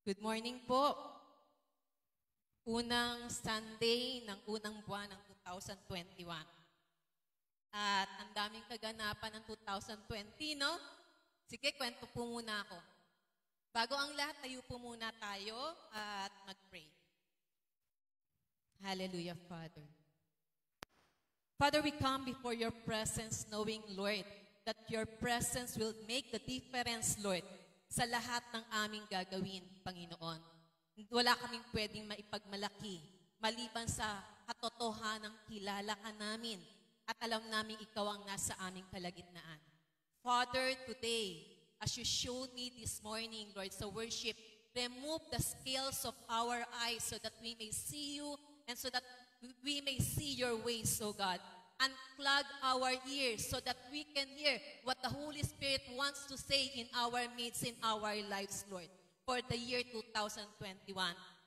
Good morning po. Unang Sunday ng unang buwan ng 2021. At ang daming kaganapan ng 2020, no? Sige, kwento po muna ako. Bago ang lahat, tayo po muna tayo at mag-pray. Hallelujah, Father. Father, we come before your presence knowing, Lord, that your presence will make the difference, Lord, sa lahat ng aming gagawin, Panginoon. Wala kaming pwedeng maipagmalaki maliban sa katotohanang kilala ka namin at alam namin ikaw ang nasa aming kalagitnaan. Father, today, as you showed me this morning, Lord, sa worship, remove the scales of our eyes so that we may see you and so that we may see your ways, O God. Unclog our ears so that we can hear what the Holy Spirit wants to say in our midst, in our lives, Lord, for the year 2021.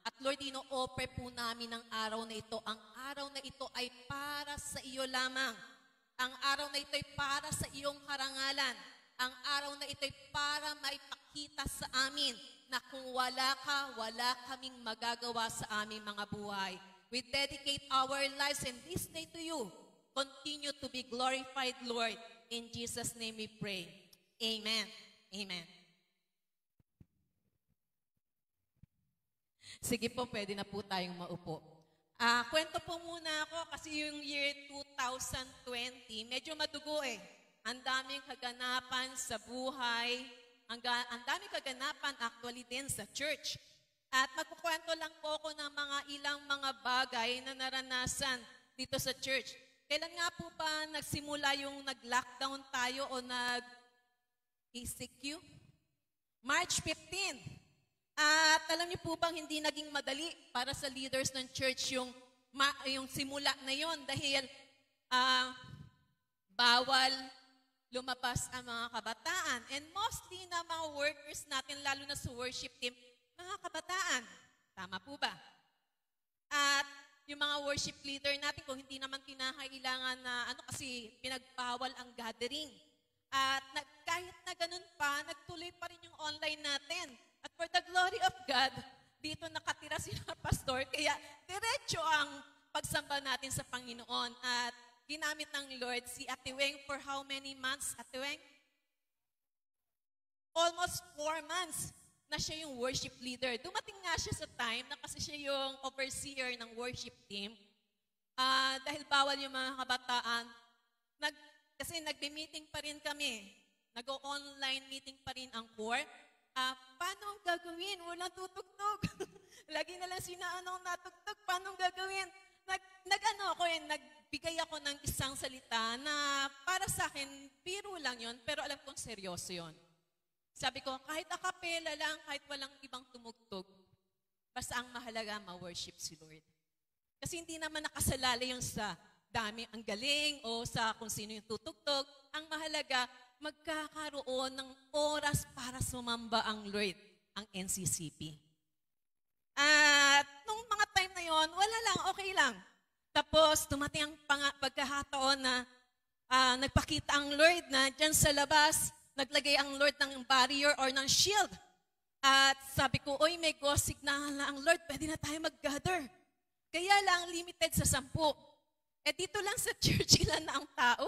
At Lord, ino-offer po namin ang araw na ito. Ang araw na ito ay para sa iyo lamang. Ang araw na ito ay para sa iyong karangalan. Ang araw na ito ay para maipakita sa amin na kung wala ka, wala kaming magagawa sa aming mga buhay. We dedicate our lives and this day to you. Continue to be glorified, Lord. In Jesus' name we pray. Amen. Amen. Sige po, pwede na po tayong maupo. Kwento po muna ako kasi yung year 2020, medyo madugo eh. Ang daming kaganapan sa buhay, ang daming kaganapan actually din sa church. At magkukwento lang po ako ng ilang mga bagay na naranasan dito sa church. Kailan nga po ba nagsimula yung nag-lockdown tayo o nag-ECQ? March 15. At alam niyo po bang hindi naging madali para sa leaders ng church yung simula na yon dahil bawal lumabas ang mga kabataan. And mostly na mga workers natin, lalo na sa worship team, mga kabataan. Tama po ba? At yung mga worship leader natin, kung hindi naman kinakailangan na, kasi pinagbawal ang gathering. At kahit na ganun pa, nagtuloy pa rin yung online natin. At for the glory of God, dito nakatira sila pastor, kaya diretso ang pagsamba natin sa Panginoon. At ginamit ng Lord si Ate Weng for how many months, Ate Weng? Almost 4 months na siya yung worship leader. Dumating nga siya sa time na kasi siya yung overseer ng worship team. Dahil bawal yung mga kabataan, kasi nagbe-meeting pa rin kami. Nag-online meeting pa rin ang core. Paano ang gagawin? Walang tutugtog. Lagi na lang sinaanong natugtog. Paano ang gagawin? Nagbigay ako ng isang salita na para sa akin, biro lang yon, pero alam kong seryoso yon. Sabi ko, kahit a cappella lang, kahit walang ibang tumugtog, basta ang mahalaga, ma-worship si Lord. Kasi hindi naman nakasalalay yung sa dami ang galing o sa kung sino yung tutugtog. Ang mahalaga, magkakaroon ng oras para sumamba ang Lord, ang NCCP. At nung mga time na yon, wala lang, okay lang. Tapos, dumating ang pagkahataon na nagpakita ang Lord na dyan sa labas, naglagay ang Lord ng barrier or ng shield. At sabi ko, may go signal na ang Lord, pwede na tayo mag-gather. Kaya lang, limited sa 10. Dito lang sa church, ilan na ang tao?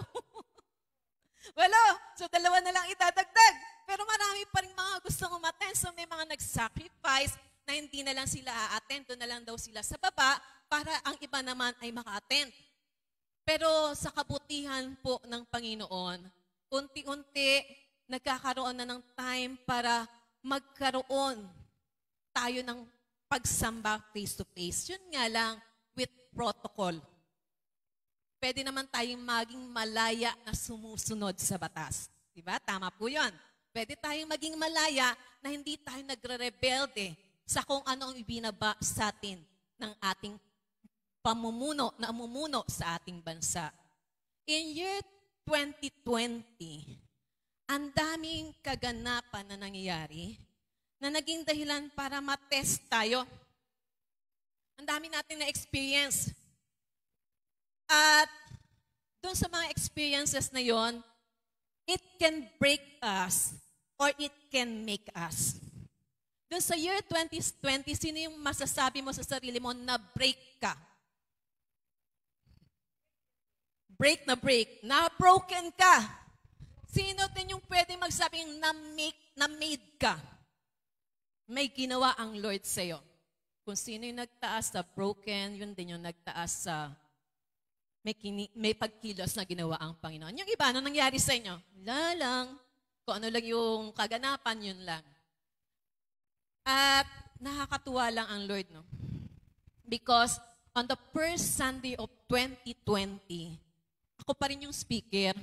Walo. So, 2 na lang itadagdag. Pero marami pa rin mga gustong umattend. So, may mga nag-sacrifice na hindi na lang sila a-attend. Doon na lang daw sila sa baba para ang iba naman ay maka-attend. Pero sa kabutihan po ng Panginoon, unti-unti, nagkakaroon na ng time para magkaroon tayo ng pagsamba face-to-face. Yun nga lang, with protocol. Pwede naman tayong maging malaya na sumusunod sa batas. Diba? Tama po yun. Pwede tayong maging malaya na hindi tayo nagre-rebelde sa kung ano ang ibinaba sa atin ng ating pamumuno, na amumuno sa ating bansa. In year 2020, ang daming kaganapan na nangyayari na naging dahilan para matest tayo. Ang dami natin na experience. At doon sa mga experiences na yon, it can break us or it can make us. Doon sa year 2020, sino yung masasabi mo sa sarili mo na break ka? Break na break. Na broken ka. Sino din yung pwede magsabing na made ka? May ginawa ang Lord sa'yo. Kung sino yung nagtaas sa broken, yun din yung nagtaas sa may pagkilos na ginawa ang Panginoon. Yung iba, ano nangyari sa inyo? Wala lang. Kung ano lang yung kaganapan, yun lang. At nakakatuwa lang ang Lord, no? Because on the first Sunday of 2020, ako pa rin yung speaker.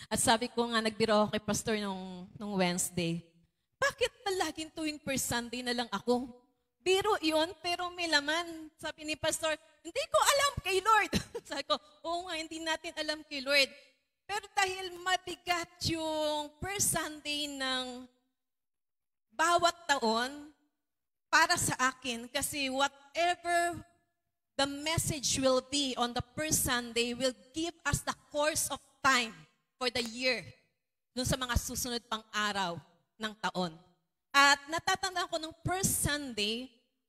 At sabi ko nga, nagbiro ako kay Pastor nung Wednesday, bakit laging tuwing first Sunday na lang ako? Biro yun, pero may laman. Sabi ni Pastor, hindi ko alam kay Lord. Sabi ko, oo nga, hindi natin alam kay Lord. Pero dahil mabigat yung first Sunday ng bawat taon para sa akin, kasi whatever the message will be on the first Sunday will give us the course of time for the year dun sa mga susunod pang araw ng taon. At natatandaan ko nung first Sunday,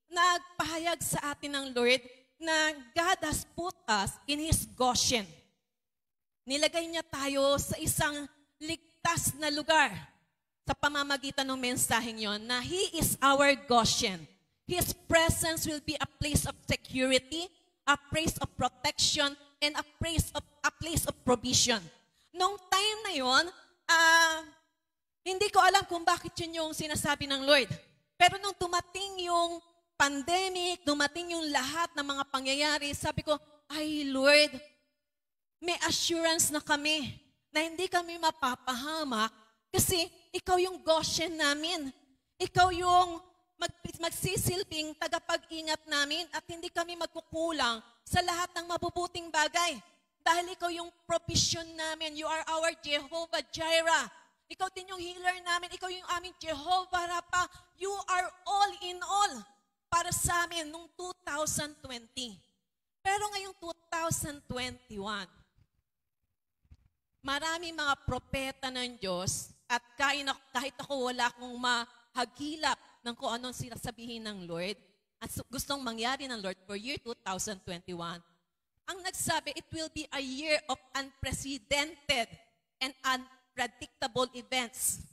nagpahayag sa atin ng Lord na God has put us in His Goshen. Nilagay niya tayo sa isang ligtas na lugar sa pamamagitan ng mensaheng yon na He is our Goshen. His presence will be a place of security, a place of protection, and a place of provision. Nung time na yon, hindi ko alam kung bakit yun yung sinasabi ng Lord. Pero nung dumating yung pandemic, dumating yung lahat ng mga pangyayari, sabi ko, ay Lord, may assurance na kami na hindi kami mapapahamak kasi ikaw yung Goshen namin. Ikaw yung magsisilbing tagapag-ingat namin at hindi kami magkukulang sa lahat ng mabubuting bagay. Dahil ikaw yung provision namin. You are our Jehovah Jireh. Ikaw din yung healer namin. Ikaw yung aming Jehovah Rapha. You are all in all para sa amin noong 2020. Pero ngayong 2021, maraming mga propeta ng Diyos at kahit ako wala akong mahagilap ng kung anong sinasabihin ng Lord at gustong mangyari ng Lord for year 2021, ang nagsabi, it will be a year of unprecedented and unpredictable events.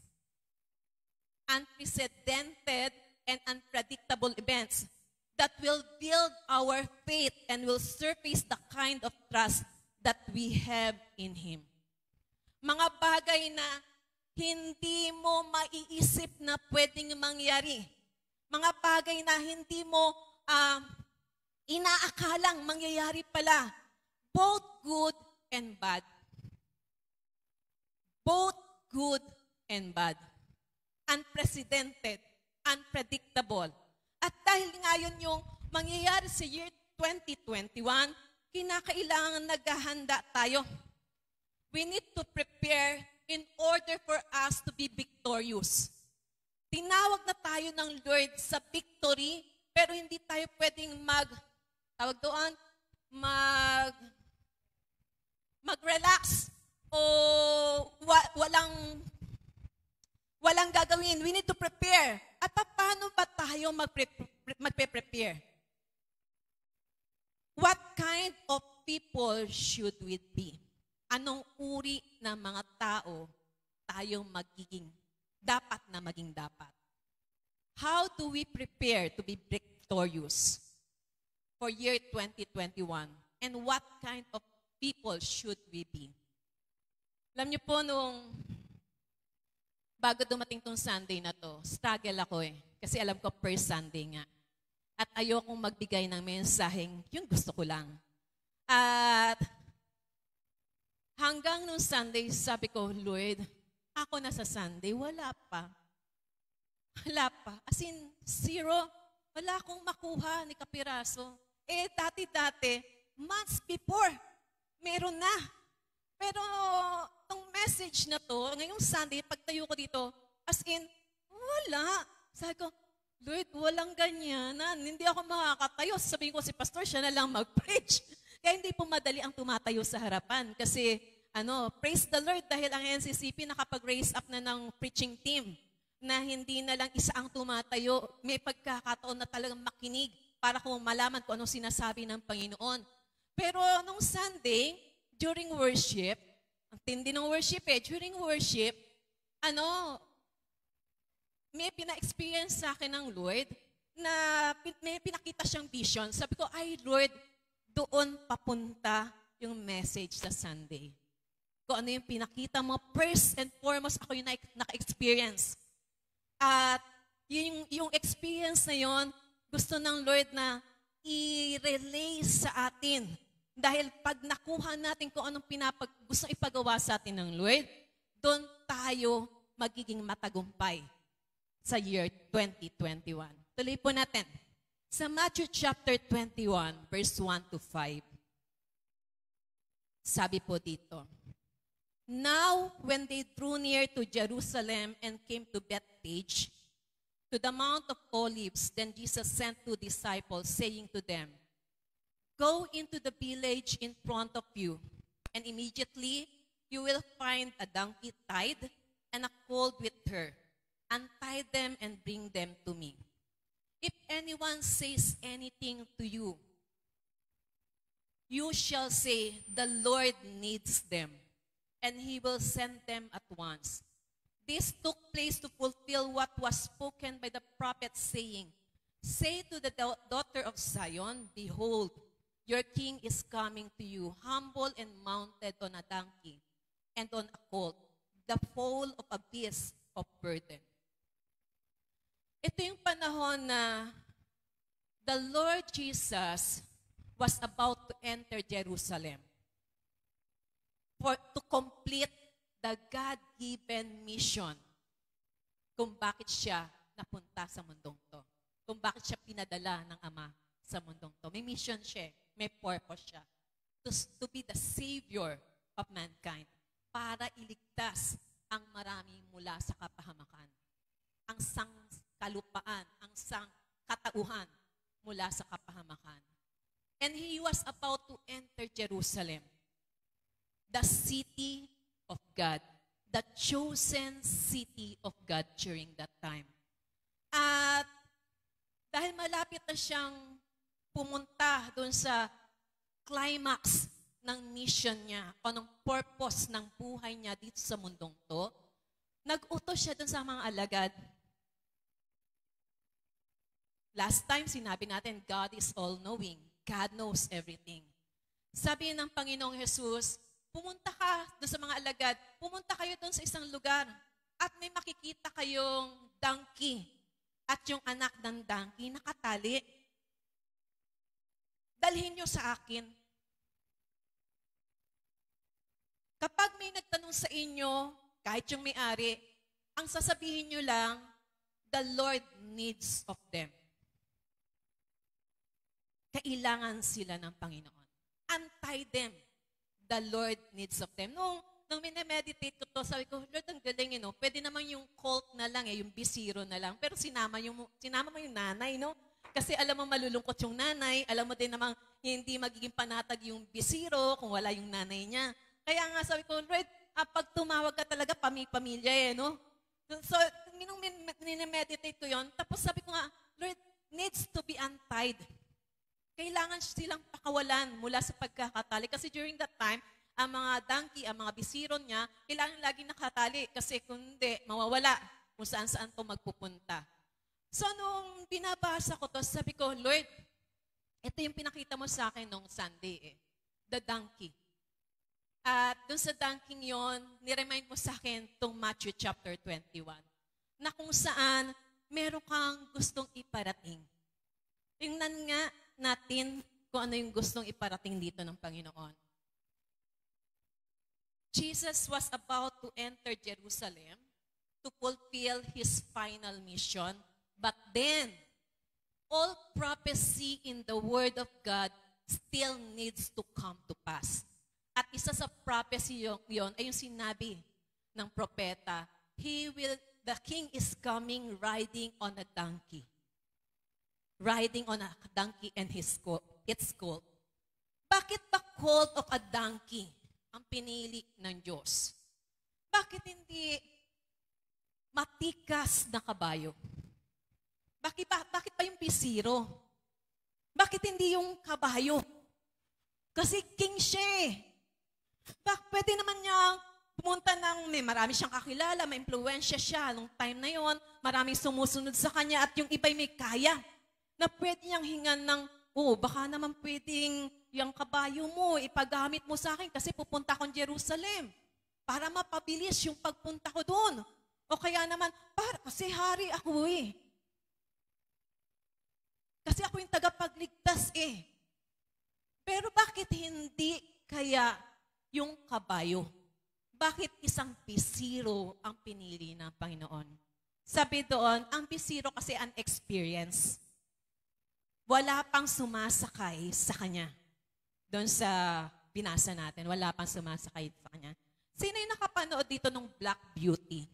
Unprecedented and unpredictable events that will build our faith and will surface the kind of trust that we have in Him. Mga bagay na hindi mo maiisip na pwedeng mangyari. Mga bagay na hindi mo inaakalang mangyayari pala. Both good and bad. Both good and bad. Unprecedented, unpredictable. At dahil nga yun yung mangyayari sa year 2021, kinakailangan naghahanda tayo. We need to prepare in order for us to be victorious. Tinawag na tayo ng Lord sa victory, pero hindi tayo pwedeng mag-relax o walang gagawin. We need to prepare. At paano ba tayo magpe-prepare? What kind of people should we be? Anong uri ng mga tao tayong dapat na maging dapat? How do we prepare to be victorious for year 2021? And what kind of people should we be? Alam niyo po, bago dumating tong Sunday na to, struggle ako Kasi alam ko first Sunday nga. At ayokong magbigay ng mensaheng, yung gusto ko lang. At hanggang nung Sunday, sabi ko, Lord, ako na sa Sunday, wala pa. Wala pa. As in, zero. Wala akong makuha ni kapiraso. Dati-dati, months before, meron na. Pero, itong message na to, ngayong Sunday, pagtayo ko dito, as in, wala. Sabi ko, Lord, walang ganyanan. Hindi ako makakatayo. Sabihin ko si Pastor, siya na lang mag-preach. Kaya hindi po madali ang tumatayo sa harapan. Kasi, praise the Lord, dahil ang NCCP nakapag-raise up na ng preaching team na hindi na lang isa ang tumatayo. May pagkakataon na talagang makinig para kung malaman kung anong sinasabi ng Panginoon. Pero nung Sunday, during worship, ang tindi ng worship during worship, may pina-experience sa akin ng Lord na may pinakita siyang vision. Sabi ko, ay Lord, doon papunta yung message sa Sunday. Kung ano yung pinakita mo, first and foremost, ako yung naka-experience. At yung experience na yon, gusto ng Lord na i-relay sa atin. Dahil pag nakuha natin kung anong gusto ipagawa sa atin ng Lord, doon tayo magiging matagumpay sa year 2021. Tuloy po natin. Sa Matthew chapter 21, verse 1 to 5. Sabi po dito, Now, when they drew near to Jerusalem and came to Bethphage, to the Mount of Olives, then Jesus sent 2 disciples, saying to them, Go into the village in front of you, and immediately you will find a donkey tied and a colt with her. Untie them and bring them to me. If anyone says anything to you, you shall say, The Lord needs them, and he will send them at once. This took place to fulfill what was spoken by the prophet, saying, Say to the daughter of Zion, Behold, your king is coming to you, humble and mounted on a donkey, and on a colt, the foal of a beast of burden. Ito yung panahon na the Lord Jesus was about to enter Jerusalem to complete the God-given mission kung bakit siya napunta sa mundong to. Kung bakit siya pinadala ng Ama sa mundong to. May mission siya, may purpose siya. To be the Savior of mankind. Para iligtas ang marami mula sa kapahamakan. Ang sangkalupaan, ang sangkatauhan mula sa kapahamakan. And he was about to enter Jerusalem, the city of God, the chosen city of God during that time. At dahil malapit na siyang pumunta doon sa climax ng mission niya o ng purpose ng buhay niya dito sa mundong to, nag-utos siya doon sa mga alagad. Last time, sinabi natin, God is all-knowing. God knows everything. Sabi ng Panginoong Jesus, pumunta ka doon sa mga alagad, pumunta kayo doon sa isang lugar at may makikita kayong donkey at yung anak ng donkey nakatali. Dalhin nyo sa akin. Kapag may nagtanong sa inyo, kahit yung may-ari, ang sasabihin nyo lang, the Lord needs of them. Kailangan sila ng Panginoon. Untie them. The Lord needs of them. Nung minameditate ko to, sabi ko, Lord, ang galing, pwede naman yung colt na lang, yung bisiro na lang. Pero sinama mo yung nanay, no? Kasi alam mo malulungkot yung nanay, alam mo din namang hindi magiging panatag yung bisiro kung wala yung nanay niya. Kaya nga sabi ko, Lord, pag tumawag ka talaga, pamilya no? So, nung minameditate ko yon, tapos sabi ko nga, Lord, needs to be untied. Kailangan silang pakawalan mula sa pagkakatali. Kasi during that time, ang mga donkey, ang mga bisiron niya, kailangan lagi nakatali. Kasi kung hindi, mawawala kung saan-saan to magpupunta. So, nung binabasa ko to, sabi ko, Lord, ito yung pinakita mo sa akin nung Sunday the donkey. At dun sa donkey yon, niremind mo sa akin itong Matthew chapter 21, na kung saan meron kang gustong iparating. Tingnan nga natin kung ano yung gustong iparating dito ng Panginoon. Jesus was about to enter Jerusalem to fulfill his final mission. But then, all prophecy in the Word of God still needs to come to pass. At isa sa prophecy yon ay yung sinabi ng propeta, the king is coming riding on a donkey. Riding on a donkey and its colt. Bakit ba colt of a donkey ang pinili ng Diyos? Bakit hindi matikas na kabayo. Bakit pa yung bisiro? Bakit hindi yung kabayo? Kasi king siya eh. Pwede naman niya pumunta may marami siyang kakilala, may impluwensya siya nung time na yon, maraming sumusunod sa kanya at yung iba'y may kaya na pwede niyang hingan ng, baka naman pwedeng yung kabayo mo, ipagamit mo sa akin kasi pupunta akong Jerusalem para mapabilis yung pagpunta ko doon. O kaya naman, kasi hari ako eh. Kasi ako yung tagapagligtas eh. Pero bakit hindi kaya yung kabayo? Bakit isang bisiro ang pinili ng Panginoon? Sabi doon, ang bisiro kasi an experience. Wala pang sumasakay sa kanya. Doon sa binasa natin, wala pang sumasakay sa kanya. Sino yung nakapanood dito ng Black Beauty?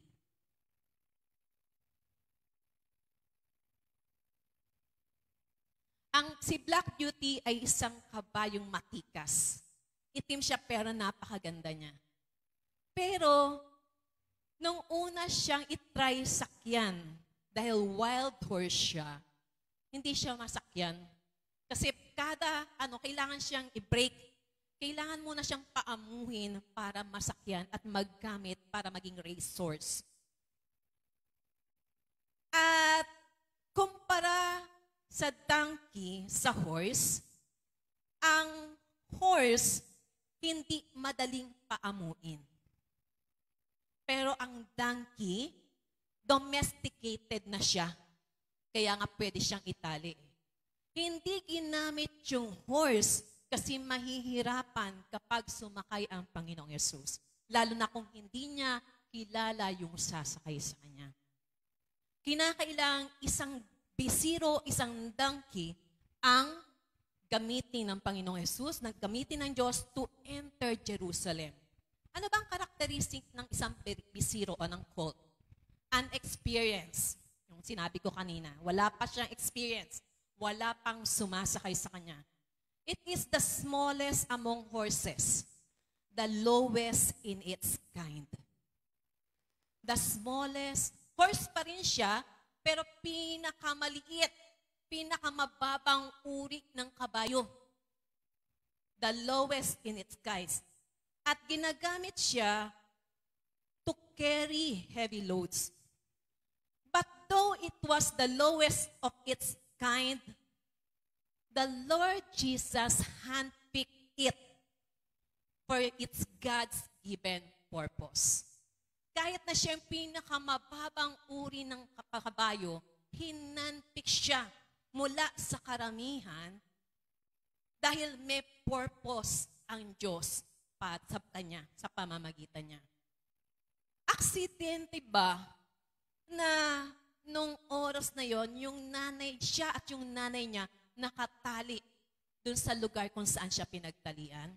Si Black Beauty ay isang kabayong matikas. Itim siya pero napakaganda niya. Pero, nung una siyang itry sakyan, dahil wild horse siya, hindi siya masakyan. Kasi kailangan siyang i-break. Kailangan muna siyang paamuhin para masakyan at maggamit para maging racehorse. At kumpara sa donkey, sa horse, ang horse hindi madaling paamuin. Pero ang donkey, domesticated na siya. Kaya nga pwede siyang itali. Hindi ginamit yung horse kasi mahihirapan kapag sumakay ang Panginoong Yesus. Lalo na kung hindi niya kilala yung sasakay sa kanya. Kinakailangang isang bisiro, isang donkey, ang gamitin ng Panginoong Yesus, gamitin ng Diyos to enter Jerusalem. Ano bang karakteristik ng isang bisiro o ng colt? An experience. Yung sinabi ko kanina, wala pa siyang experience. Wala pang sumasakay sa kanya. It is the smallest among horses, the lowest in its kind. The smallest, horse pa rin siya, pero pinakamaliit, pinakamababang uri ng kabayo. The lowest in its kind. At ginagamit siya to carry heavy loads. But though it was the lowest of its kind, the Lord Jesus handpicked it for its God's given purpose. Kahit na siya yung pinakamababang uri ng kabayo, hinandpick siya mula sa karamihan dahil may purpose ang Diyos sa kanya, sa pamamagitan niya. Aksidente ba na nung oras na yon, yung nanay siya at yung nanay niya nakatali dun sa lugar kung saan siya pinagtalian?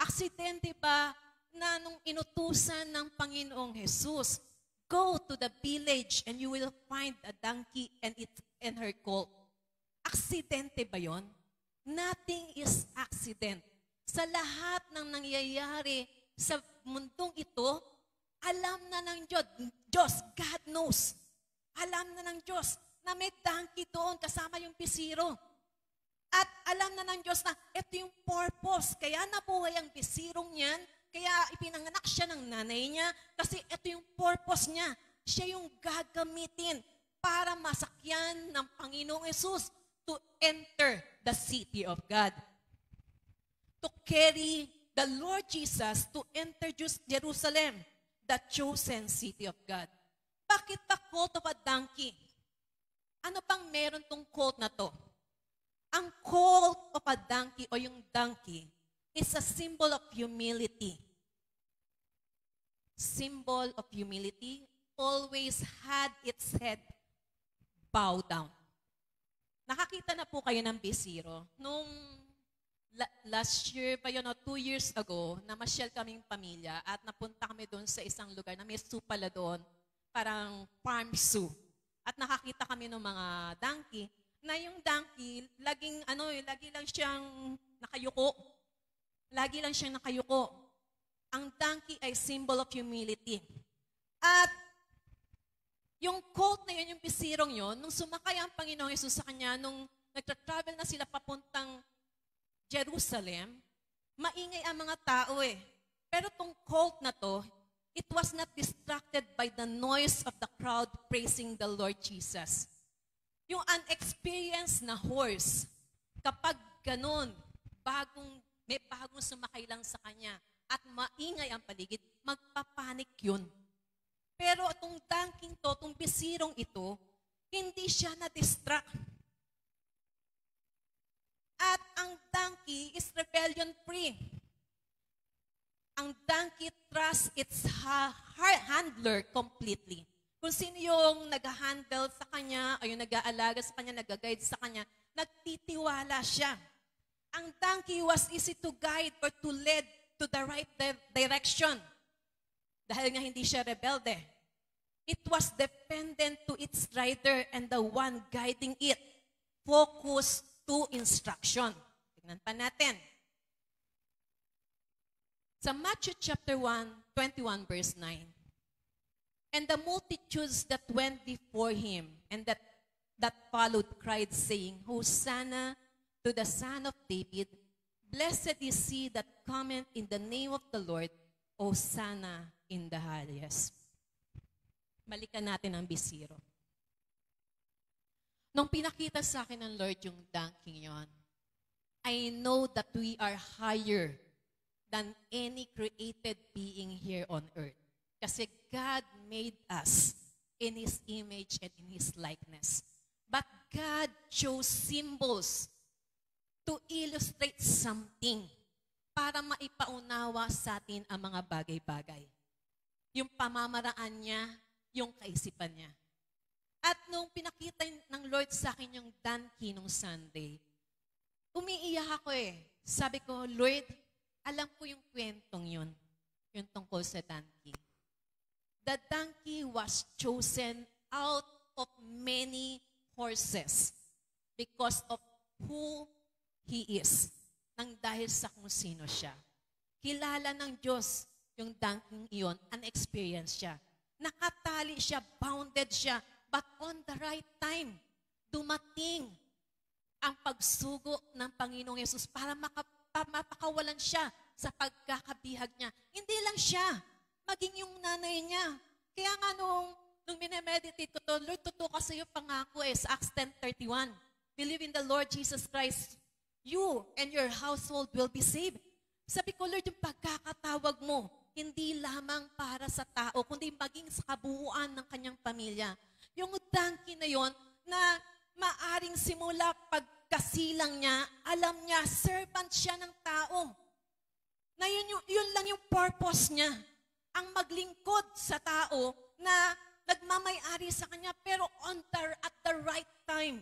Aksidente ba na nung inutusan ng Panginoong Jesus, go to the village and you will find a donkey and her colt? Aksidente ba yon? Nothing is accident. Sa lahat ng nangyayari sa mundong ito, alam na ng Diyos, God knows. Alam na ng Diyos na may donkey doon kasama yung bisiro. At alam na ng Diyos na ito yung purpose. Kaya nabuhay ang bisirong yan, kaya ipinanganak siya ng nanay niya kasi ito yung purpose niya. Siya yung gagamitin para masakyan ng Panginoong Yesus to enter the city of God. To carry the Lord Jesus to enter Jerusalem, the chosen city of God. Bakit the colt of a donkey? Ano pang meron tong colt na to? Ang colt of a donkey o yung donkey is a symbol of humility. Symbol of humility always had its head bowed down. Nakakita na po kayo ng bisiro. Nung last year pa yun, 2 years ago, namasyal kaming pamilya at napunta kami doon sa isang lugar na may zoo pala doon, parang farm zoo. At nakakita kami ng mga donkey, na yung donkey, lagi lang siyang nakayuko. Lagi lang siyang nakayuko. Ang donkey ay symbol of humility. At Yung colt na yun, yung bisirong yun, nung sumakay ang Panginoong Yesus sa kanya, nung nagtra-travel na sila papuntang Jerusalem, maingay ang mga tao eh. Pero tong colt na to, it was not distracted by the noise of the crowd praising the Lord Jesus. Yung unexperienced na horse, kapag ganun, may bagong sumakay lang sa kanya at maingay ang paligid, magpapanik yun. Pero itong donkey to, itong bisirong ito, hindi siya na-distract. At ang donkey is rebellion-free. Ang donkey trusts its handler completely. Kung sino yung nag-handle sa kanya, o yung nag-aalaga sa kanya, nag-guide sa kanya, nagtitiwala siya. Ang donkey was easy to guide or to lead to the right direction. Dahil nga hindi siya rebelde. It was dependent to its rider and the one guiding it. Focus to instruction. Tingnan pa natin. Sa Matthew chapter 1, 21 verse 9. And the multitudes that went before him and that followed cried, saying, Hosanna to the Son of David, blessed is he that cometh in the name of the Lord, Hosanna in the highest. Balikan natin ang bisiro. Nung pinakita sa akin ng Lord yung donkey yon, I know that we are higher than any created being here on earth. Kasi God made us in His image and in His likeness. But God chose symbols to illustrate something para maipaunawa sa atin ang mga bagay-bagay. Yung pamamaraan niya, yung kaisipan niya. At nung pinakita ng Lord sa akin yung donkey nung Sunday, umiiyak ako eh. Sabi ko, Lord, alam ko yung kwentong yun, yung tungkol sa donkey. The donkey was chosen out of many horses because of who he is, nang dahil sa kung sino siya. Kilala ng Diyos yung donkey iyon, unexperienced siya. Nakatali siya, bounded siya, but on the right time, dumating ang pagsugo ng Panginoong Yesus para mapakawalan siya sa pagkakabihag niya. Hindi lang siya, maging yung nanay niya. Kaya nga nung minemeditate ko to, Lord, totoo ka sa iyo pangako sa Acts 10:31. Believe in the Lord Jesus Christ, you and your household will be saved. Sabi ko, Lord, yung pagkakatawag mo, hindi lamang para sa tao, kundi maging sa kabuuan ng kanyang pamilya. Yung donkey na yon na maaring simula pagkasilang niya, alam niya, servant siya ng tao. Na yun lang yung purpose niya. Ang maglingkod sa tao na nagmamay-ari sa kanya, pero at the right time.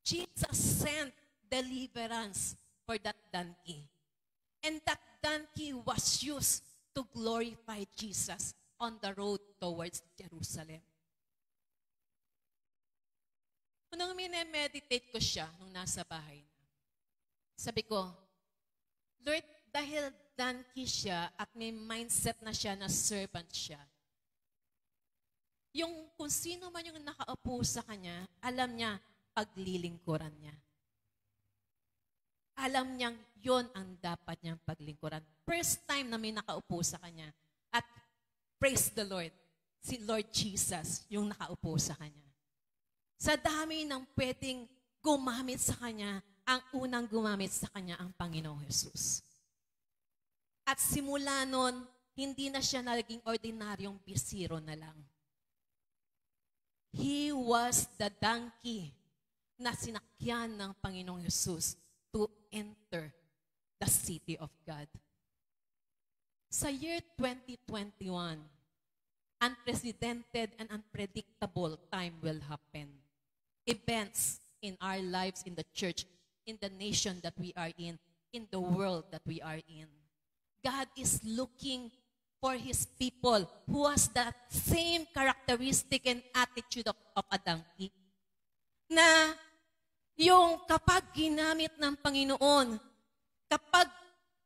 Jesus sent deliverance for that donkey. And that donkey was used to glorify Jesus on the road towards Jerusalem. Nung minemeditate ko siya, nung nasa bahay na, sabi ko, Lord, dahil donkey siya at may mindset na siya na servant siya, yung kung sino man yung nakaupo sa kanya, alam niya, paglilingkuran niya. Alam niyang yon ang dapat niyang paglingkuran. First time na may nakaupo sa kanya. At praise the Lord, si Lord Jesus yung nakaupo sa kanya. Sa dami ng pwedeng gumamit sa kanya, ang unang gumamit sa kanya ang Panginoong Jesus. At simula nun, hindi na siya naging ordinaryong bisiro na lang. He was the donkey na sinakyan ng Panginoong Jesus to enter the city of God. Sa year 2021, unprecedented and unpredictable time will happen. Events in our lives, in the church, in the nation that we are in the world that we are in. God is looking for His people who has that same characteristic and attitude of a donkey. Na yung kapag ginamit ng Panginoon, kapag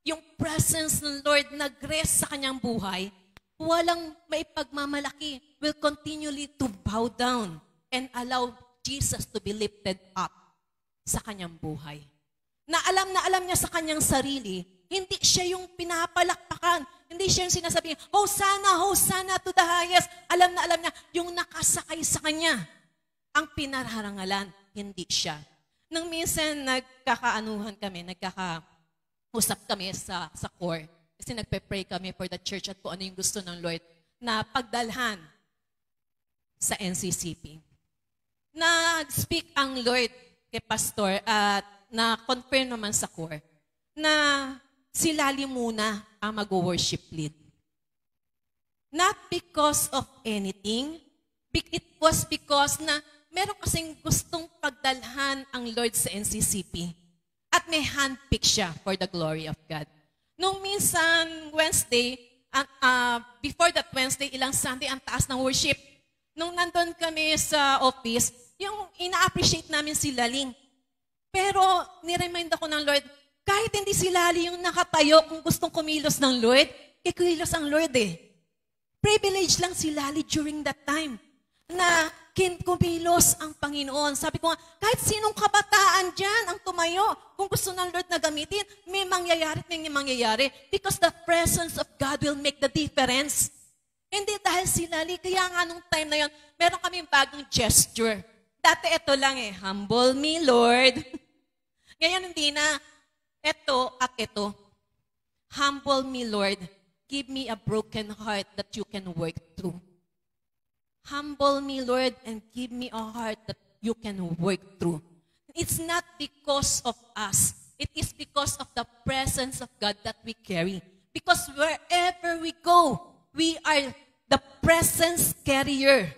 yung presence ng Lord nag-rest sa kanyang buhay, walang maipagmamalaki will continually to bow down and allow Jesus to be lifted up sa kanyang buhay. Na alam niya sa kanyang sarili, hindi siya yung pinapalakpakan. Hindi siya yung sinasabi, Hosanna, Hosanna to the highest. Alam na alam niya, yung nakasakay sa kanya, ang pinararangalan, hindi siya. Nung minsan nagkakaanuhan kami, nagkakausap kami sa core, kasi nagpe-pray kami for the church at kung ano yung gusto ng Lord na pagdalhan sa NCCP. Nag-speak ang Lord kay Pastor at na-confirm naman sa core na si Lali muna ang mag-worship lead. Not because of anything, it was because na meron kasing gustong pagdalhan ang Lord sa NCCP at may handpick siya for the glory of God. Nung minsan, Wednesday, before that Wednesday, ilang Sunday, ang taas ng worship. Nung nandun kami sa office, yung ina-appreciate namin si Laling. Pero, niremind ako ng Lord, kahit hindi si Lali yung nakatayo kung gustong kumilos ng Lord, kikilos ang Lord eh. Privilege lang si Lali during that time na kumilos ang Panginoon. Sabi ko nga, kahit sinong kabataan dyan ang tumayo, kung gusto ng Lord na gamitin, may mangyayari at may mangyayari. Because the presence of God will make the difference. Hindi dahil si Lali, kaya nga nung time na yon, meron kaming bagong gesture. Dati ito lang eh, humble me, Lord. Ngayon hindi na, ito at ito. Humble me, Lord. Give me a broken heart that you can work through. Humble me, Lord, and give me a heart that you can work through. It's not because of us. It is because of the presence of God that we carry. Because wherever we go, we are the presence carrier.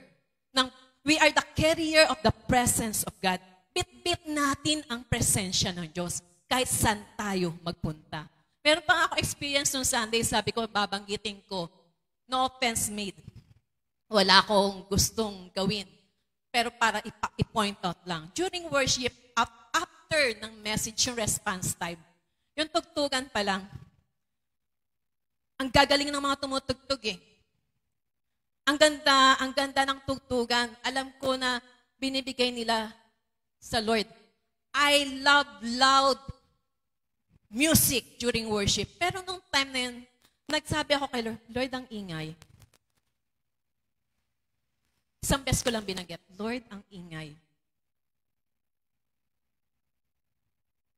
We are the carrier of the presence of God. Bit-bit natin ang presensya ng Diyos kahit saan tayo magpunta. Meron pa ako experience nung Sunday, sabi ko, babanggitin ko, no offense made. Wala akong gustong gawin. Pero para i-point out lang. During worship, after ng message, yung response time, yung tugtugan pa lang, ang gagaling ng mga tumutugtog eh. Ang ganda ng tugtugan. Alam ko na binibigay nila sa Lord. I love loud music during worship. Pero nung time na yun, nagsabi ako kay Lord, Lord, ang ingay. Isang beses ko lang binanggit, Lord, ang ingay.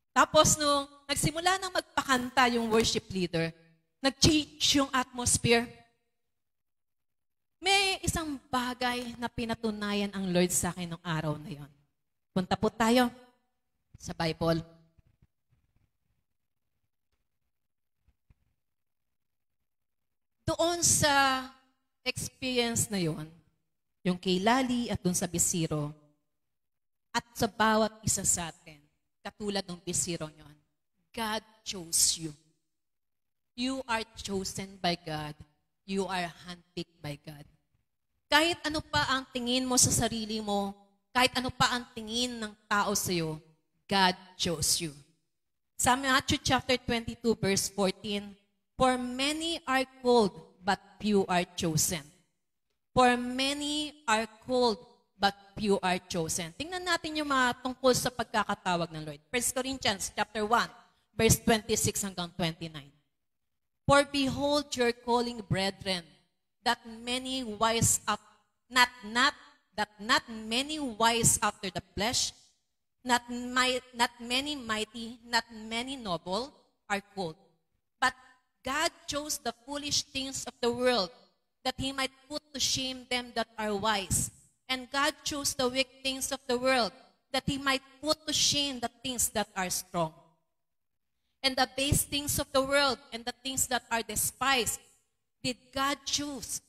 Tapos nung nagsimula nang magpakanta yung worship leader, nag-change yung atmosphere. May isang bagay na pinatunayan ang Lord sa akin nung araw na yon. Punta po tayo sa Bible. Doon sa experience na yon, yung kay Lali at dun sa Bisiro, at sa bawat isa sa atin, katulad ng Bisiro nyon, God chose you. You are chosen by God. You are handpicked by God. Kahit ano pa ang tingin mo sa sarili mo, kahit ano pa ang tingin ng tao sa iyo, God chose you. Sa Matthew chapter 22 verse 14, for many are called, but few are chosen. For many are called, but few are chosen. Tingnan natin yung mga tungkol sa pagkakatawag ng Lord. 1 Corinthians chapter 1, verse 26 hanggang 29. For behold your calling, brethren, that many wise up, not many wise after the flesh, not many mighty, not many noble are called. But God chose the foolish things of the world, that He might put to shame them that are wise. And God chose the weak things of the world, that He might put to shame the things that are strong. And the base things of the world, and the things that are despised, did God choose?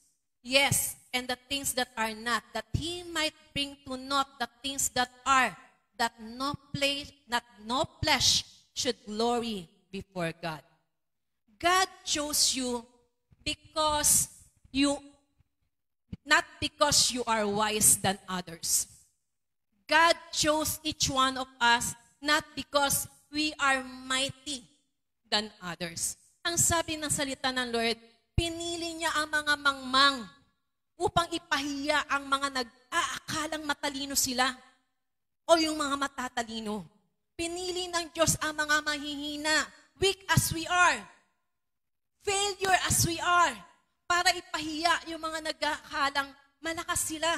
Yes, and the things that are not, that He might bring to naught the things that are, that no flesh should glory before God. God chose you not because you are wise than others. God chose each one of us not because we are mighty than others. Ang sabi ng salita ng Lord, Pinili niya ang mga mangmang upang ipahiya ang mga nag-aakalang matalino sila o yung mga matatalino. Pinili ng Diyos ang mga mahihina, weak as we are, failure as we are, para ipahiya yung mga nag-aakalang malakas sila.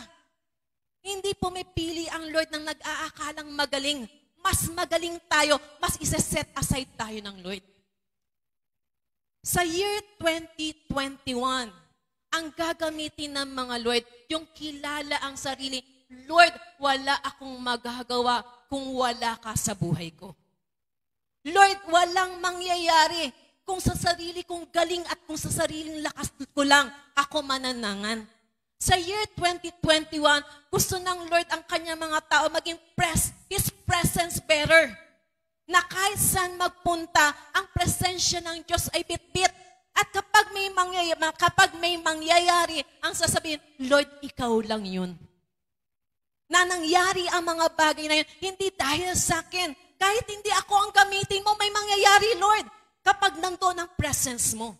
Hindi pumipili ang Lord ng nag-aakalang magaling. Mas magaling tayo, mas isa-set aside tayo ng Lord. Sa year 2021, ang gagamitin ng mga Lord, yung kilala ang sarili, Lord, wala akong magagawa kung wala ka sa buhay ko. Lord, walang mangyayari kung sa sarili kong galing at kung sa sariling lakas ko lang ako mananangan. Sa year 2021, gusto ng Lord ang kanyang mga tao maging His presence bearer. Na kahit saan magpunta, ang presensya ng Diyos ay bitbit. At kapag may mangyayari, ang sasabihin, Lord, ikaw lang yun. Na nangyari ang mga bagay na yun, hindi dahil sa akin. Kahit hindi ako ang gamitin mo, may mangyayari, Lord, kapag nandoon ang presence mo.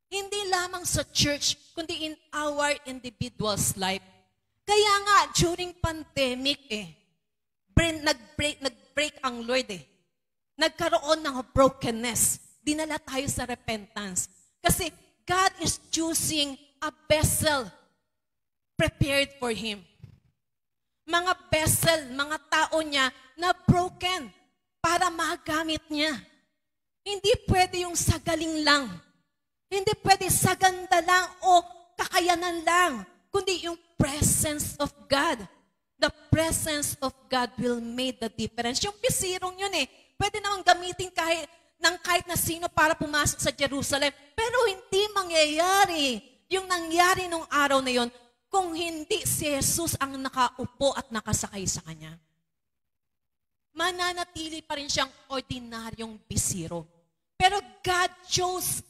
Hindi lamang sa church, kundi in our individual's life. Kaya nga, during pandemic nag-break ang Lord Nagkaroon ng brokenness. Dinala tayo sa repentance. Kasi God is choosing a vessel prepared for Him. Mga vessel, mga tao niya na broken para magamit niya. Hindi pwede yung sa galing lang. Hindi pwede sa ganda lang o kakayanan lang. Kundi yung presence of God. The presence of God will make the difference. Yung pisirong yun pwede namang gamitin kahit na sino para pumasok sa Jerusalem. Pero hindi mangyayari yung nangyari nung araw na yon kung hindi si Jesus ang nakaupo at nakasakay sa kanya. Mananatili pa rin siyang ordinaryong bisiro. Pero God chose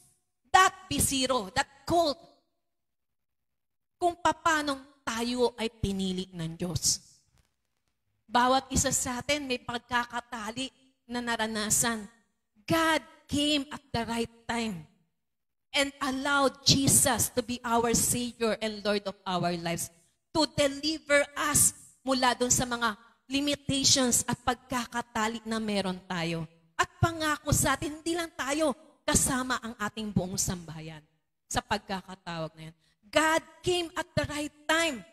that bisiro, that cult, kung paanong tayo ay pinili ng Diyos. Bawat isa sa atin may pagkakatali na naranasan. God came at the right time and allowed Jesus to be our Savior and Lord of our lives, to deliver us mula dun sa mga limitations at pagkakatali na meron tayo. At pangako sa atin, hindi lang tayo, kasama ang ating buong sambahayan sa pagkakatawag na yan. God came at the right time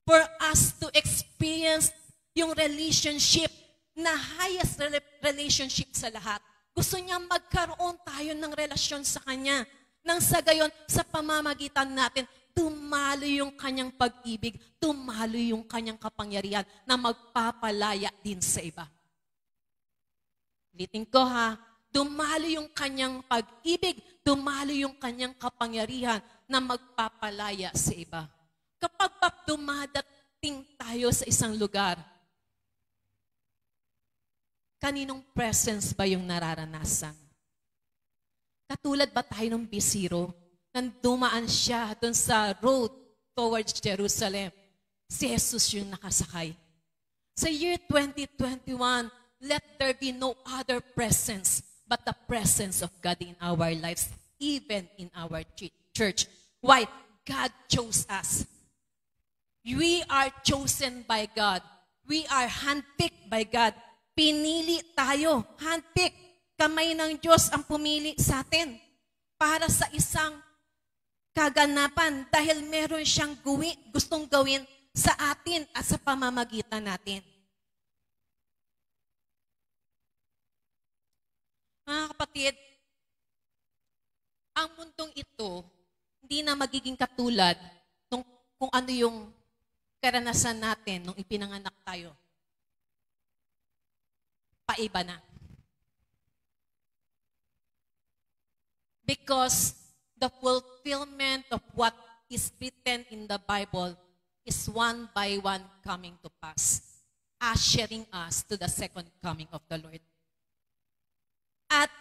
for us to experience yung relationship na highest relationship sa lahat. Gusto niya magkaroon tayo ng relasyon sa Kanya. Nang sa gayon, sa pamamagitan natin, tumalo yung Kanyang pag-ibig, tumalo yung Kanyang kapangyarihan na magpapalaya din sa iba. Ulitin ko dumalo yung Kanyang pag-ibig, dumalo yung Kanyang kapangyarihan na magpapalaya sa iba. Kapag dumadating tayo sa isang lugar, kaninong presence ba yung nararanasan? Katulad ba tayo ng bisiro? Nang dumaan siya doon sa road towards Jerusalem, si Jesus yung nakasakay. Sa year 2021, let there be no other presence but the presence of God in our lives, even in our church. Why? God chose us. We are chosen by God. We are handpicked by God. Pinili tayo, handpick. Kamay ng Diyos ang pumili sa atin para sa isang kaganapan dahil meron siyang gustong gawin sa atin at sa pamamagitan natin. Mga kapatid, ang mundong ito, hindi na magiging katulad kung ano yung karanasan natin nung ipinanganak tayo. Paiba na. Because the fulfillment of what is written in the Bible is one by one coming to pass, ushering us to the second coming of the Lord. At